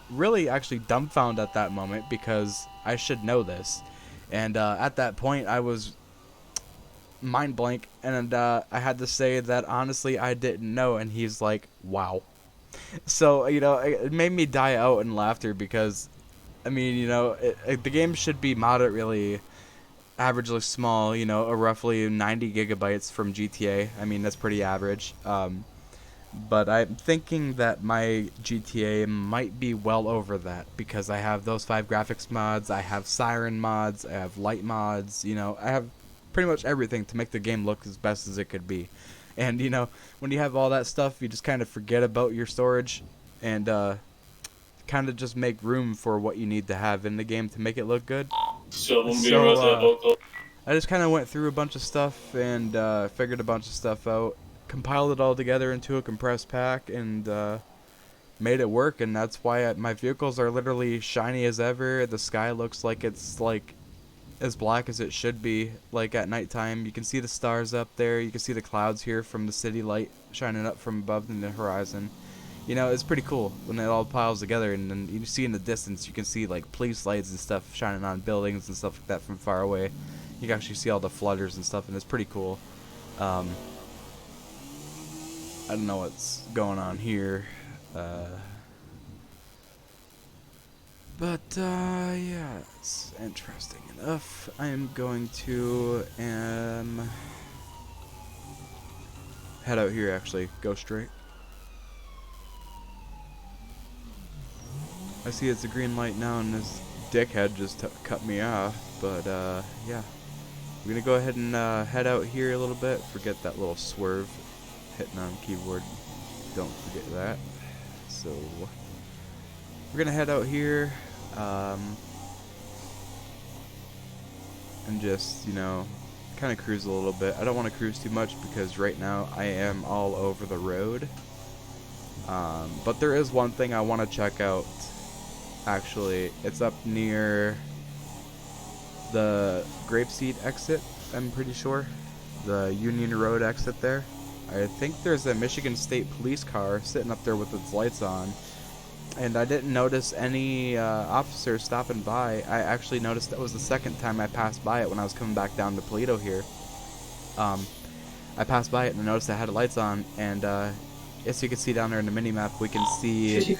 really actually dumbfounded at that moment, because I should know this, and at that point I was mind blank, and I had to say that honestly I didn't know, and he's like, wow. So, you know, it made me die out in laughter, because I mean, you know, the game should be moderately averagely small, you know, roughly 90 gigabytes from GTA. I mean, that's pretty average. But I'm thinking that my GTA might be well over that, because I have those 5 graphics mods, I have siren mods, I have light mods, you know, I have pretty much everything to make the game look as best as it could be. And, you know, when you have all that stuff, you just kind of forget about your storage, and kind of just make room for what you need to have in the game to make it look good. So I just kind of went through a bunch of stuff and figured a bunch of stuff out, compiled it all together into a compressed pack, and made it work. And that's why my vehicles are literally shiny as ever. The sky looks like it's like as black as it should be. Like at nighttime, you can see the stars up there. You can see the clouds here from the city light shining up from above in the horizon. You know, it's pretty cool when it all piles together, and then you see in the distance, you can see like police lights and stuff shining on buildings and stuff like that from far away. You can actually see all the flutters and stuff, and it's pretty cool. I don't know what's going on here, but yeah, it's interesting enough. I am going to head out here. Actually, go straight. I see it's a green light now, and this dickhead just cut me off, but yeah. We're gonna go ahead and head out here a little bit. Forget that little swerve hitting on keyboard. Don't forget that. So we're gonna head out here and just, you know, kind of cruise a little bit. I don't want to cruise too much because right now I am all over the road. But there is one thing I want to check out. Actually, it's up near the Grapeseed exit, I'm pretty sure. The Union Road exit there. I think there's a Michigan State Police car sitting up there with its lights on. And I didn't notice any officers stopping by. I actually noticed that was the second time I passed by it when I was coming back down to Toledo here. I passed by it and I noticed it had lights on, and as you can see down there in the mini-map, we can see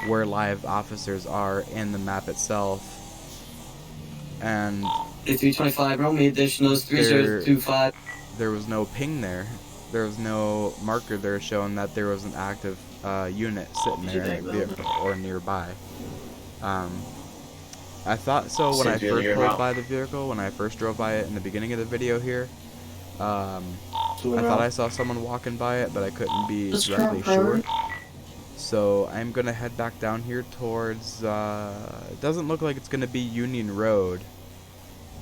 where live officers are in the map itself. And 325, roll me additionals, 3025. There was no ping there. There was no marker there showing that there was an active unit sitting there in the vehicle or nearby. I thought so when I first pulled by the vehicle, when I first drove by it in the beginning of the video here. I thought I saw someone walking by it, but I couldn't be directly sure. So I'm gonna head back down here towards, it doesn't look like it's gonna be Union Road.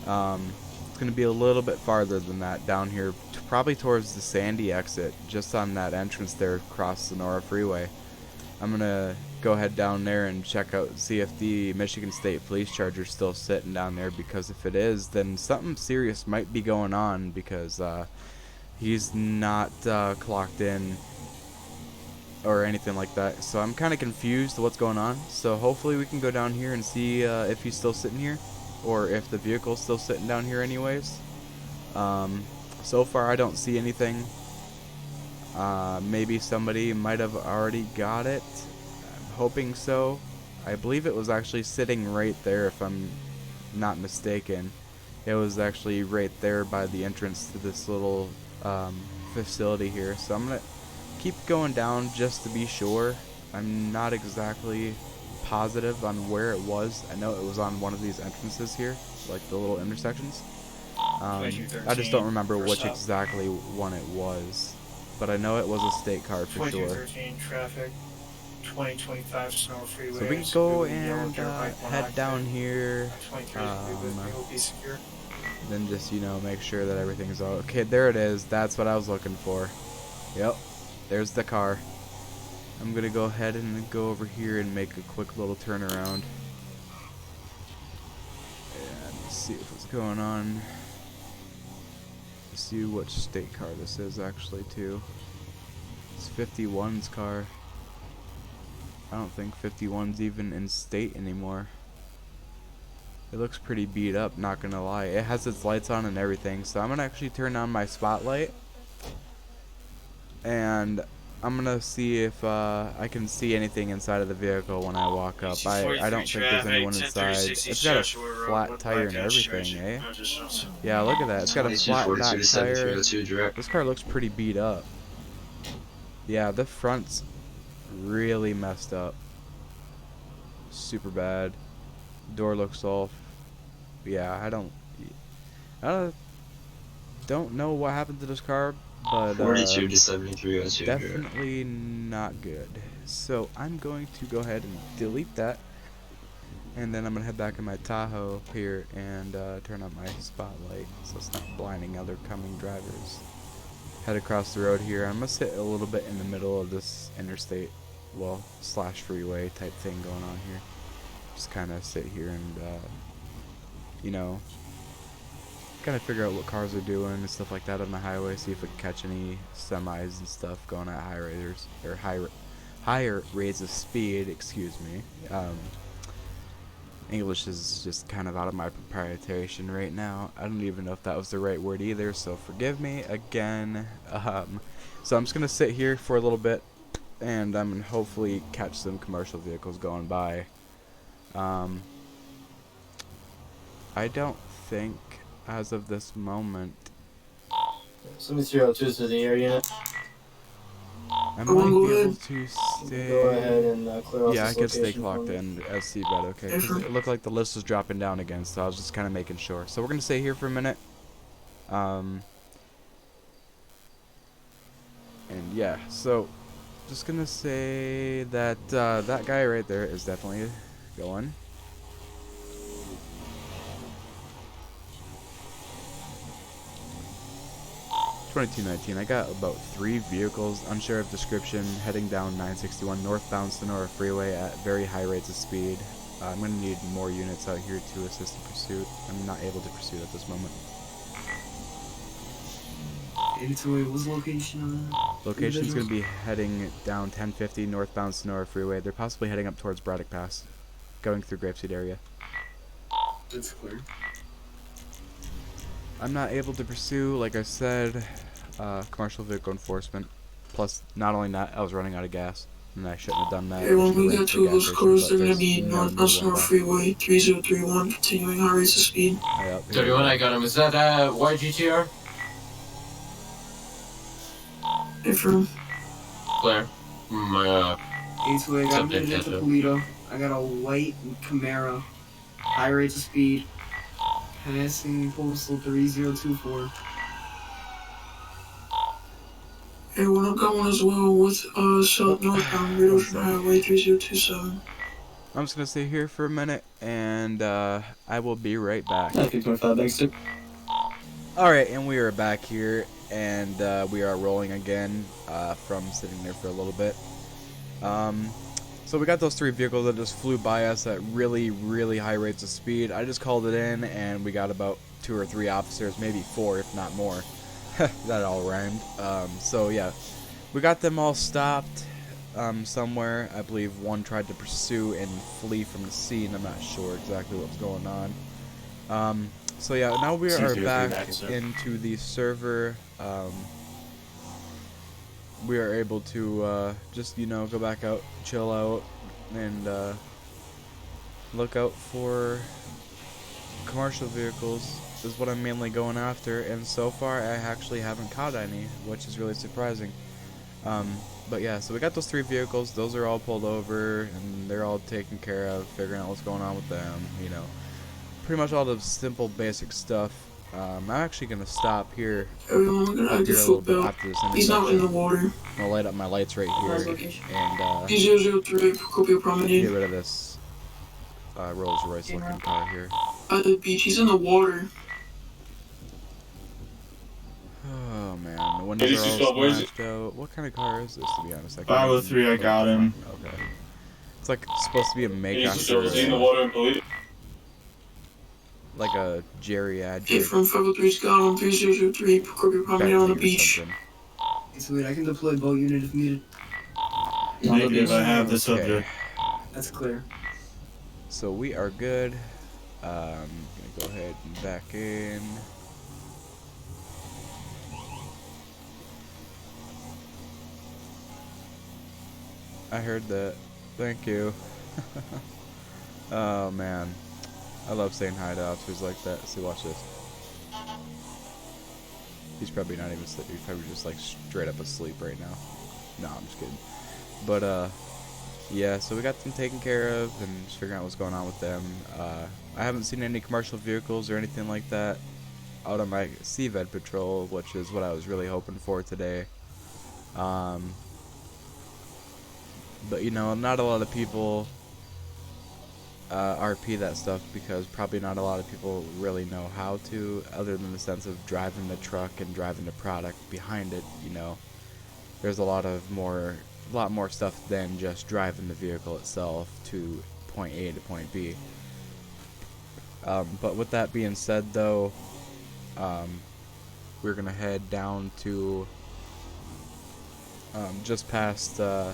It's gonna be a little bit farther than that down here, probably towards the Sandy exit, just on that entrance there across the Nora Freeway. I'm gonna go head down there and check out, see if the Michigan State Police Charger's still sitting down there, because if it is, then something serious might be going on, because he's not clocked in or anything like that. So I'm kind of confused what's going on. So hopefully we can go down here and see if he's still sitting here, or if the vehicle's still sitting down here anyways. So far I don't see anything. Maybe somebody might have already got it. I'm hoping so. I believe it was actually sitting right there, if I'm not mistaken. It was actually right there by the entrance to this little facility here. So I'm gonna keep going down just to be sure. I'm not exactly positive on where it was. I know it was on one of these entrances here, like the little intersections. I just don't remember which exactly one it was, but I know it was a state car for sure. 2213 traffic, 2025 Snow Freeway. So we can go and head down here. Then just, you know, make sure that everything's all okay. There it is. That's what I was looking for. Yep, there's the car. I'm gonna go ahead and go over here and make a quick little turnaround and see what's going on. See which state car this is actually too. It's 51's car. I don't think 51's even in state anymore. It looks pretty beat up, not gonna lie. It has its lights on and everything, so I'm gonna actually turn on my spotlight and I'm gonna see if I can see anything inside of the vehicle when I walk up. I don't think there's anyone inside. It's got a flat tire and everything, eh? Yeah, look at that. It's got a flat back tire. This car looks pretty beat up. Yeah, the front's really messed up. Super bad. Door looks all... Yeah, I don't know what happened to this car, but 42 to 73. definitely not good. So I'm going to go ahead and delete that, and then I'm gonna head back in my Tahoe here and turn on my spotlight so it's not blinding other coming drivers. Head across the road here. I'm gonna sit a little bit in the middle of this interstate, well, slash freeway type thing going on here. Just kind of sit here and you know, kind of figure out what cars are doing and stuff like that on the highway. See if we can catch any semis and stuff going at higher rates of speed. Excuse me. English is just kind of out of my proprietation right now. I don't even know if that was the right word either, so forgive me again. So I'm just gonna sit here for a little bit, and I'm gonna hopefully catch some commercial vehicles going by. I don't think, as of this moment, So Mr. 02 is in the area. I might be able to stay. Go ahead and clear off Yeah, I this could stay location clocked for me. in as seabed, okay. 'Cause it looked like the list was dropping down again, so I was just kind of making sure. So we're gonna stay here for a minute. And yeah, so just gonna say that that guy right there is definitely going. $22.19. I got about 3 vehicles, unsure of description, heading down 961 northbound Sonora Freeway at very high rates of speed. I'm going to need more units out here to assist in pursuit. I'm not able to pursue at this moment. 82, what's the location on that? Location's going to be heading down 1050 northbound Sonora Freeway. They're possibly heading up towards Braddock Pass, going through Grapeseed area. That's clear. I'm not able to pursue, like I said, commercial vehicle enforcement. Plus, not only that, I was running out of gas, and I shouldn't have done that. Okay, when we get to those cars, they're gonna be northbound Sonora Freeway 3031, continuing high rates of speed. 31, I got him. Is that white GTR? Affirm. Clear. 82, I got him headed into Toledo. I got a white Camaro, high rates of speed, passing postal 3024. Hey, when I've got one as well with south northbound Great Ocean Highway 3027. I'm just gonna stay here for a minute, and I will be right back. Alright, and we are back here, and we are rolling again from sitting there for a little bit. So we got those 3 vehicles that just flew by us at really, really high rates of speed. I just called it in, and we got about 2 or 3 officers, maybe 4 if not more. That all rhymed. So yeah, we got them all stopped somewhere. I believe one tried to pursue and flee from the scene. I'm not sure exactly what's going on. So yeah, now we are back into the server. We are able to just, you know, go back out, chill out, and look out for commercial vehicles is what I'm mainly going after, and so far I actually haven't caught any, which is really surprising. But yeah, so we got those 3 vehicles. Those are all pulled over, and they're all taken care of, figuring out what's going on with them, you know. Pretty much all the simple, basic stuff. I'm actually going to stop here. Everyone, gonna have your foot belt. He's not in the water. I'm going to light up my lights right here, and P003, Procopio Promenade. get rid of this Rolls Royce looking car here. At the beach, he's in the water. Oh man, the windows are all smashed out. What kind of car is this, to be honest? 503, I got him. Okay. It's like supposed to be a make-up. Like a geriatric. Hey, from 503's got him, 3003, Procopio Promenade on the beach. Sweet, I can deploy boat unit if needed. Negative, I have the subject. That's clear. So we are good. Gonna go ahead and back in. I heard that. Thank you. Oh man, I love saying hi to officers like that. See, watch this. He's probably not even asleep. He's probably just like straight up asleep right now. No, I'm just kidding. But yeah, so we got them taken care of and just figuring out what's going on with them. I haven't seen any commercial vehicles or anything like that out on my CVED patrol, which is what I was really hoping for today. But you know, not a lot of people RP that stuff because probably not a lot of people really know how to, other than the sense of driving the truck and driving the product behind it. You know, there's a lot more stuff than just driving the vehicle itself to point A to point B. But with that being said, though, we're gonna head down to just past the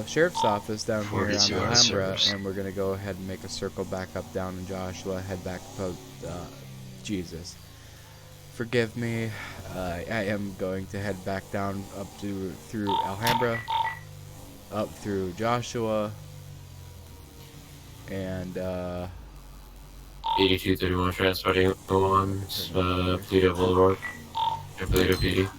sheriff's office down here on 42 hour Alhambra, service. and we're gonna go ahead and make a circle back up down in Joshua, head back to Jesus. Forgive me. I am going to head back down up through Alhambra, up through Joshua, and 8231 transporting on Toledo Boulevard, Toledo PD.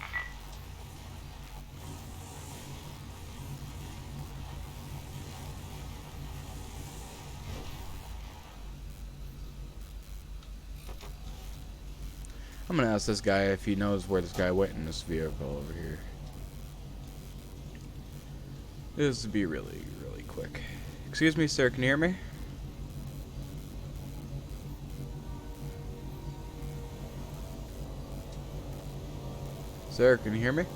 I'm gonna ask this guy if he knows where this guy went in this vehicle over here. This will be really, really quick. Excuse me, sir, can you hear me? Sir, can you hear me?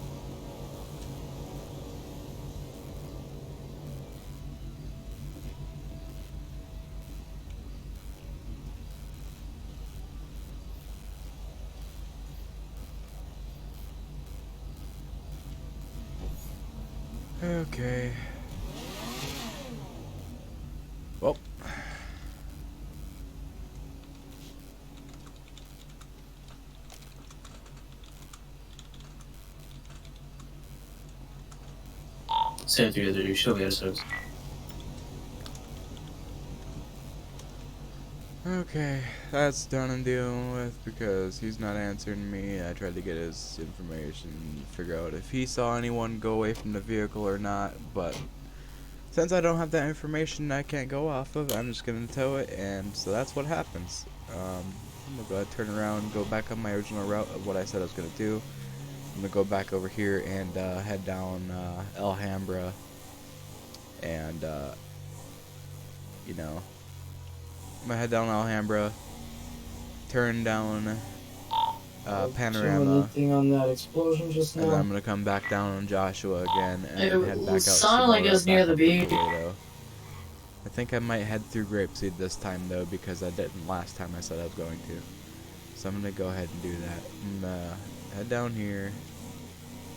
Okay. Well. Send 332, show me episodes. Okay, that's done and dealing with because he's not answering me. I tried to get his information, figure out if he saw anyone go away from the vehicle or not, but since I don't have that information I can't go off of, I'm just gonna tow it, and so that's what happens. I'm gonna go ahead, turn around, and go back on my original route of what I said I was gonna do. I'm gonna go back over here and head down Alhambra, and you know, I'm gonna head down Alhambra, turn down Panorama, Anything on that explosion just and then now? I'm gonna come back down on Joshua again and It head back out. sounded like it was near the beach. I think I might head through Grapeseed this time though, because I didn't last time I said I was going to. So I'm gonna go ahead and do that. I'm gonna head down here,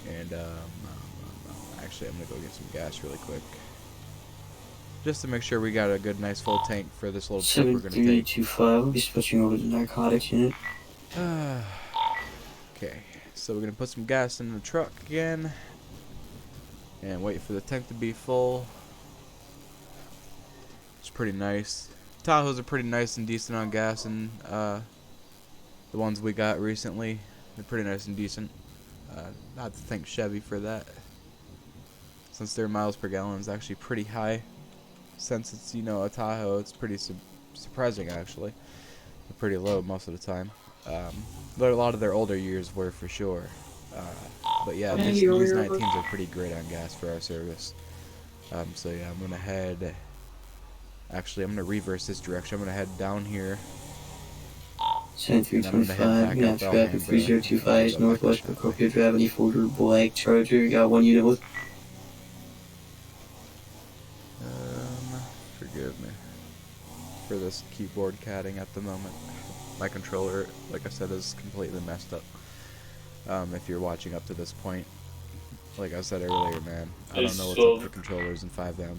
and actually I'm gonna go get some gas really quick, just to make sure we got a good, nice full tank for this little trip we're gonna take. 7325, we'll be switching over to the narcotics unit. Okay, so we're gonna put some gas in the truck again, and wait for the tank to be full. It's pretty nice. Tahoes are pretty nice and decent on gas, and the ones we got recently, they're pretty nice and decent. I have to thank Chevy for that, since their miles per gallon is actually pretty high. Since it's, you know, a Tahoe, it's pretty surprising actually. They're pretty low most of the time. But a lot of their older years were for sure. But yeah, these 19s are pretty great on gas for our service. So yeah, I'm gonna head. Actually, I'm gonna reverse this direction. I'm gonna head down here. 7325, yeah, traffic 3025 is northwest Procopio Drive, any folder black Charger, got one unit with. Forgive me for this keyboard catting at the moment. My controller, like I said, is completely messed up. If you're watching up to this point, like I said earlier, man, I don't know what's up with controllers in FiveM.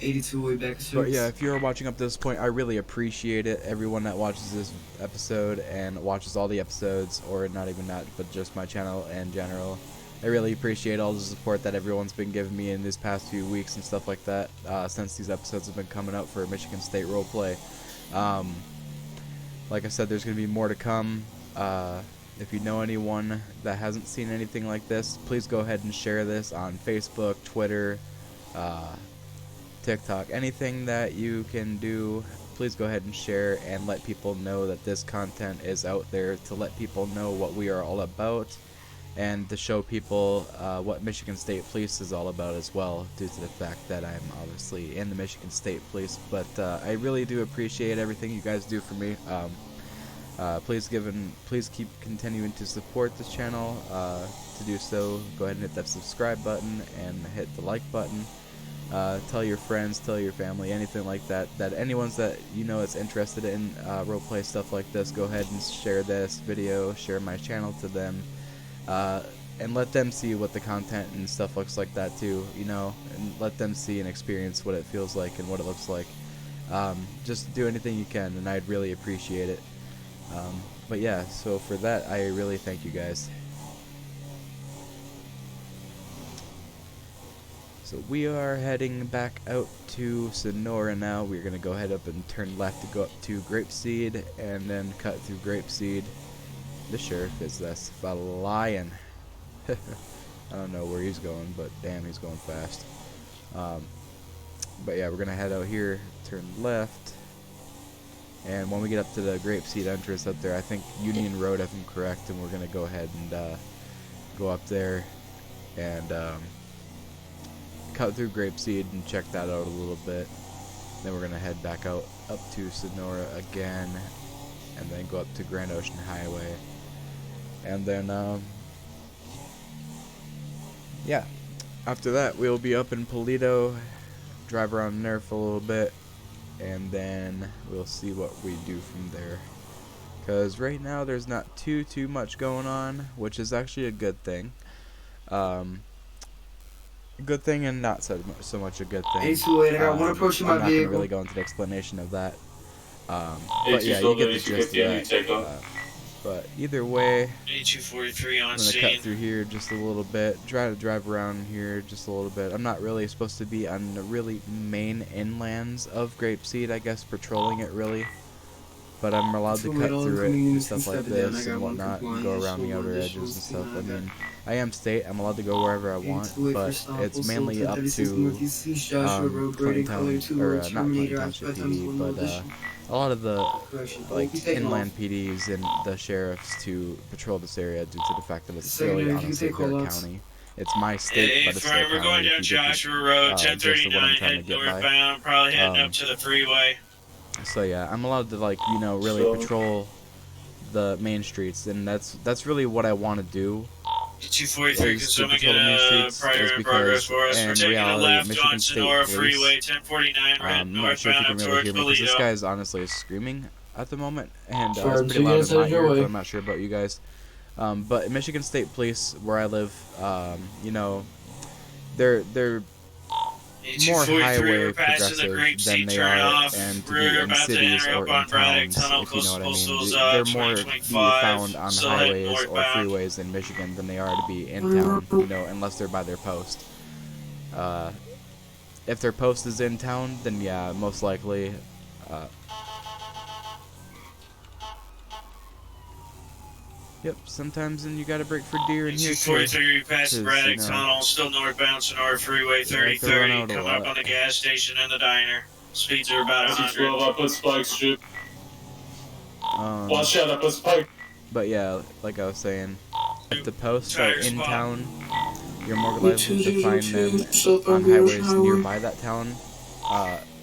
82 way back to But yeah, if you're watching up to this point, I really appreciate it. Everyone that watches this episode and watches all the episodes, or not even that, but just my channel in general. I really appreciate all the support that everyone's been giving me in these past few weeks and stuff like that, since these episodes have been coming out for Michigan State Roleplay. Like I said, there's going to be more to come. If you know anyone that hasn't seen anything like this, please go ahead and share this on Facebook, Twitter, TikTok, anything that you can do. Please go ahead and share and let people know that this content is out there, to let people know what we are all about, and to show people what Michigan State Police is all about as well, due to the fact that I'm obviously in the Michigan State Police. But I really do appreciate everything you guys do for me. Please keep continuing to support this channel. To do so, go ahead and hit that subscribe button and hit the like button. Tell your friends, tell your family, anything like that. That anyone's that you know is interested in roleplay stuff like this, go ahead and share this video, share my channel to them, and let them see what the content and stuff looks like that too. You know, and let them see and experience what it feels like and what it looks like. Just do anything you can, and I'd really appreciate it. But yeah, so for that, I really thank you guys. So we are heading back out to Sonora now. We're going to go ahead up and turn left to go up to Grapeseed, and then cut through Grapeseed. The sheriff is this lion. I don't know where he's going, but damn, he's going fast. But yeah, we're going to head out here, turn left, and when we get up to the Grapeseed entrance up there, I think Union Road, if I'm correct, and we're going to go ahead and go up there and cut through Grapeseed and check that out a little bit. Then we're going to head back out up to Sonora again, and then go up to Grand Ocean Highway. And then, yeah, after that we'll be up in Polito, drive around there for a little bit, and then we'll see what we do from there. Because right now there's not too much going on, which is actually a good thing. Good thing and not so much a good thing. Hey, too late. I got one approach to my I'm not vehicle. going to really go into the explanation of that. But yeah, you get the gist of that. But either way, A243 on I'm scene. gonna cut through here just a little bit. Try to drive around here just a little bit. I'm not really supposed to be on the really main inlands of Grapeseed, I guess, patrolling it really. But I'm allowed to cut through it and stuff like this and whatnot, and go around the outer edges and stuff. I mean, I am state. I'm allowed to go wherever I want, but it's mainly up to 20 Township, or not 20 Township PD, but a lot of the like inland PDs and the sheriffs to patrol this area due to the fact that it's really honestly their county. It's my state, but it's their county. We're going down Joshua Road, 1039, heading northbound, probably heading up to the freeway. So yeah, I'm allowed to, like, you know, really patrol the main streets, and that's really what I want to do. 243 consuming a prior in progress for us. We're taking a left on Sonora Freeway, 1049, I'm not sure if you can northbound really hear towards me, because this Polito. guy is honestly screaming at the moment, and it's Sure, pretty so you loud guys in my have your ear, way. but I'm not sure about you guys. But Michigan State Police, where I live, you know, they're more highway progressive than they are and to be in cities or in towns, if you know what I mean. They're more to be found on highways or freeways in Michigan than they are to be in town, you know, unless they're by their post. If their post is in town, then yeah, most likely. Yep, sometimes then you gotta break for deer in here too. 243 past Braddock Tunnel, still northbound Sonora Freeway, 3030, come up on the gas station and the diner. Speeds are about 100. I put spike strip. Watch out, I put spike. But yeah, like I was saying, if the posts are in town, you're more likely to find them on highways nearby that town.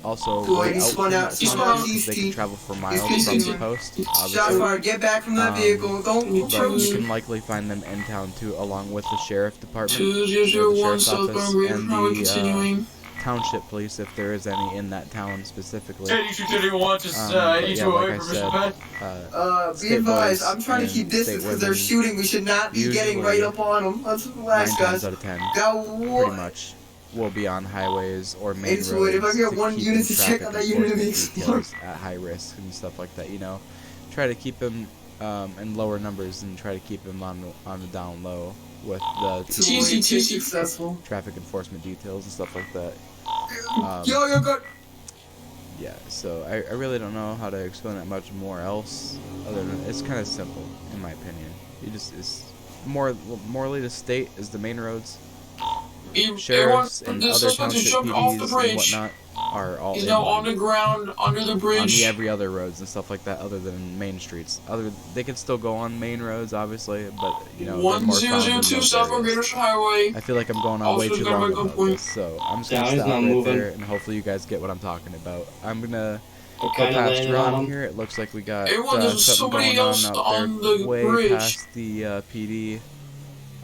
Also, way out from that town, because they can travel for miles from the post, obviously. Get back from that vehicle. Don't But you can likely find them in town too, along with the sheriff department, or the 2001 sheriff's office, southbound and Highway the continuing. township police, if there is any in that town specifically. 8231, just But 82 yeah, like away I from said, Mr. Be advised, I'm trying to keep distance because they're shooting. We should not be getting right up on them. Let's relax, 9 guys. times out of 10, Got pretty much, will be on highways or main roads. If I get one keep unit to traffic check on that unit, it enforcement makes details at high risk and stuff like that, you know. Try to keep them in lower numbers and try to keep them on the down low with the successful traffic enforcement details and stuff like that. Yo, good. Yeah, so I really don't know how to explain that much more else, other than it's kind of simple in my opinion. It's morally the state is the main roads. Sheriffs and other township PDs and whatnot are all He's in now on the ground under the on bridge. the every other roads and stuff like that, other than main streets. They can still go on main roads, obviously, but you know, they're more found in 1002 those southbound Great areas. Ocean Highway. I feel like I'm going on Also way too got long my about this, so I'm just gonna stop right there, and hopefully you guys get what I'm talking about. I'm gonna go past Ron here. It looks like we got there's something somebody going on else out on there, the way bridge. past the PD.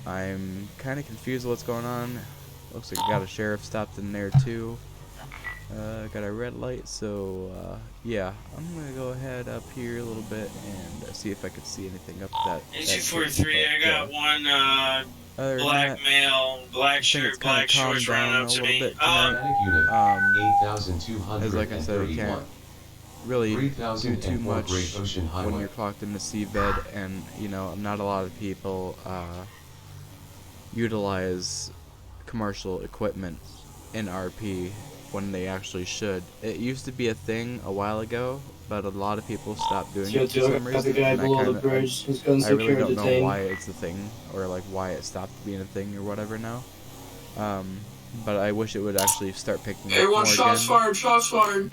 I'm kind of confused what's going on. looks like I got a sheriff stopped in there too. Got a red light, so yeah, I'm gonna go ahead up here a little bit and see if I could see anything up that. 8243, I got one black male, black shirt, black shorts running up to me. As like I said, you can't really do too much when you're clocked into CVED, and you know, not a lot of people utilize commercial equipment in RP when they actually should. It used to be a thing a while ago, but a lot of people stopped doing it for some reason. guy And below the bridge who's gun I really secure don't know detained. why it's a thing, or like why it stopped being a thing or whatever now. But I wish it would actually start picking up Everyone, more shots again. fired, shots fired.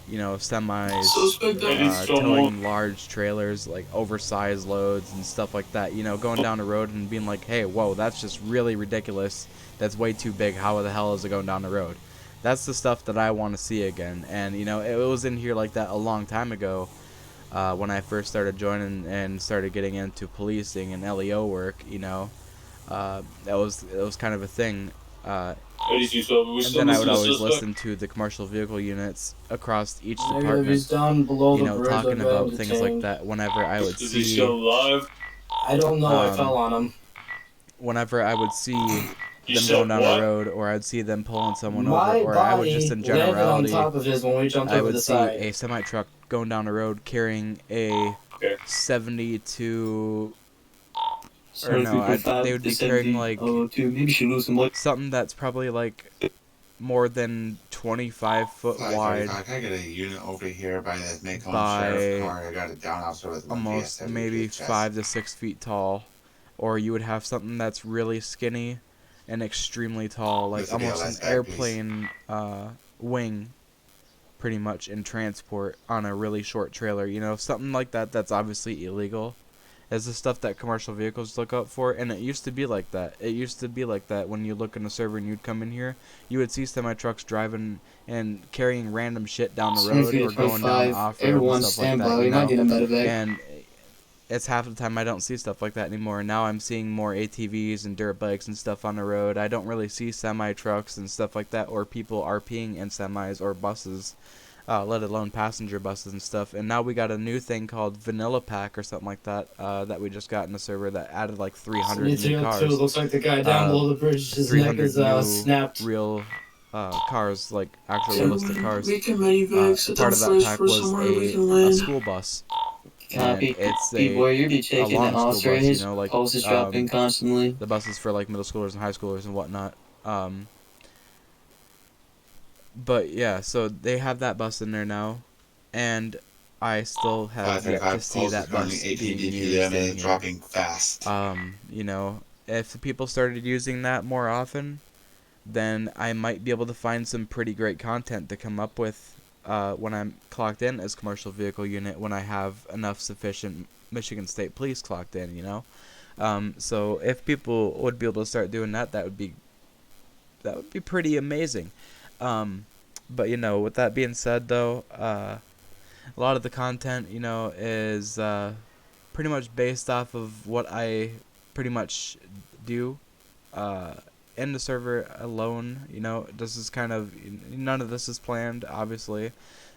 You know, semis, Suspect down. towing large trailers, like oversized loads and stuff like that. You know, going down the road and being like, hey, whoa, that's just really ridiculous. That's way too big. How the hell is it going down the road? That's the stuff that I want to see again. And, you know, it was in here like that a long time ago when I first started joining and started getting into policing and LEO work, you know. It was kind of a thing. And then I would always listen to the commercial vehicle units across each department, He's down below you the know, bridge. talking I got about him things like detained. that whenever I would Is he see... still alive? I don't know, I fell on him. Whenever I would see You them said going down what? the road, or I'd see them pulling someone My over, or I would body just in landed on generality, top of his when we jumped I over would the see side. a semi-truck going down the road carrying a 70 to... Or no, they would be carrying like something that's probably like more than 25 foot wide. Can I get a unit over here by the Macomb by Sheriff car? I got it down also with one almost VSW maybe chest. 5 to 6 feet tall, or you would have something that's really skinny and extremely tall, like This would be almost a an last bag, airplane wing, pretty much in transport on a really short trailer. You know, something like that. That's obviously illegal. Is the stuff that commercial vehicles look out for, and it used to be like that. It used to be like that when you look in the server and you'd come in here, you would see semi-trucks driving and carrying random shit down the road or going down off-road and stuff like that, you know? And it's half the time I don't see stuff like that anymore. Now I'm seeing more ATVs and dirt bikes and stuff on the road. I don't really see semi-trucks and stuff like that, or people RPing in semis or buses. Let alone passenger buses and stuff. And now we got a new thing called Vanilla Pack or something like that that we just got in the server that added like 300 new cars. Looks like the guy down below the bridge, his neck is snapped. Real cars, like actual realistic cars. We can medevacs at Part of the that first pack for was somewhere we can a land. school bus. Copy. And it's B-boy, you'll be a taking long that school officer. bus, His you know, like pulse is dropping constantly. the buses for like middle schoolers and high schoolers and whatnot. But yeah, so they have that bus in there now, and I still have yet to see that bus being used in here. Dropping fast. You know, if people started using that more often, then I might be able to find some pretty great content to come up with when I'm clocked in as commercial vehicle unit, when I have enough sufficient Michigan State Police clocked in, you know. So if people would be able to start doing that, that would be pretty amazing. But you know, with that being said, though, a lot of the content, you know, is pretty much based off of what I pretty much do in the server alone. You know, this is kind of, none of this is planned, obviously.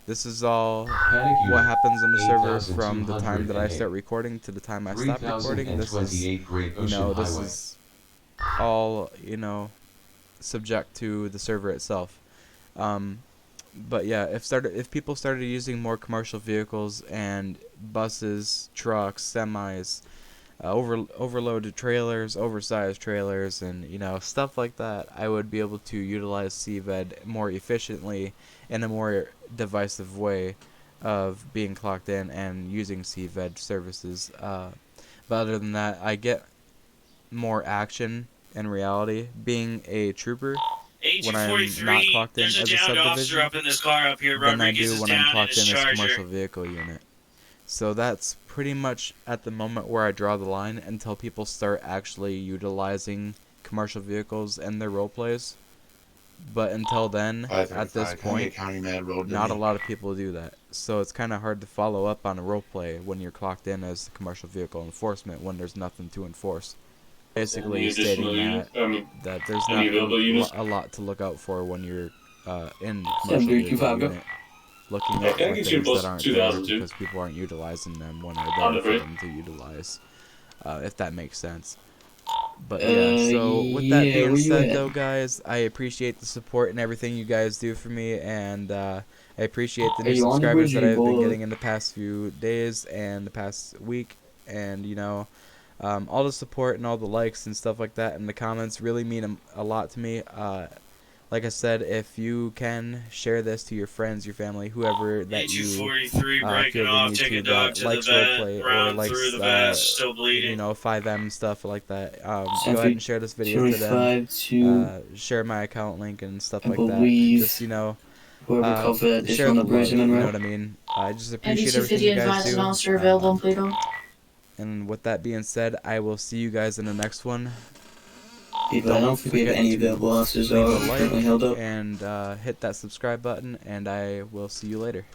This is all what happens in the server from the time that I start recording to the time I stop recording. This is, you know, this is all, you know, subject to the server itself. But yeah, if people started using more commercial vehicles and buses, trucks, semis, overloaded trailers, oversized trailers, and you know, stuff like that, I would be able to utilize CVED more efficiently in a more divisive way of being clocked in and using CVED services. But other than that, I get more action in reality being a trooper when I'm not clocked in as a subdivision up in this car up here. than I Rodriguez do is when I'm down in clocked his in as a Charger. commercial vehicle unit. So that's pretty much at the moment where I draw the line until people start actually utilizing commercial vehicles in their role plays. But until then, at this point, not a lot of people do that. So it's kind of hard to follow up on a role play when you're clocked in as commercial vehicle enforcement when there's nothing to enforce. basically stating that there's not a lot to look out for when you're in commercial vehicle unit. Looking at for things that aren't there because people aren't utilizing them when they're there for them to utilize, if that makes sense. But yeah, so with that being said though, guys, I appreciate the support and everything you guys do for me, and I appreciate the new subscribers that I've been getting in the past few days and the past week, and you know, all the support and all the likes and stuff like that and the comments really mean a lot to me. Like I said, if you can share this to your friends, your family, whoever that you feel the need to that likes Roleplay or likes you know, FiveM stuff like that, go ahead and share this video to them. Share my account link and stuff like that. Just, you know, share the love, you know what I mean? I just appreciate everything you guys do. And with that being said, I will see you guys in the next one. People, I don't think we have any available officers currently held up. And hit that subscribe button, and I will see you later.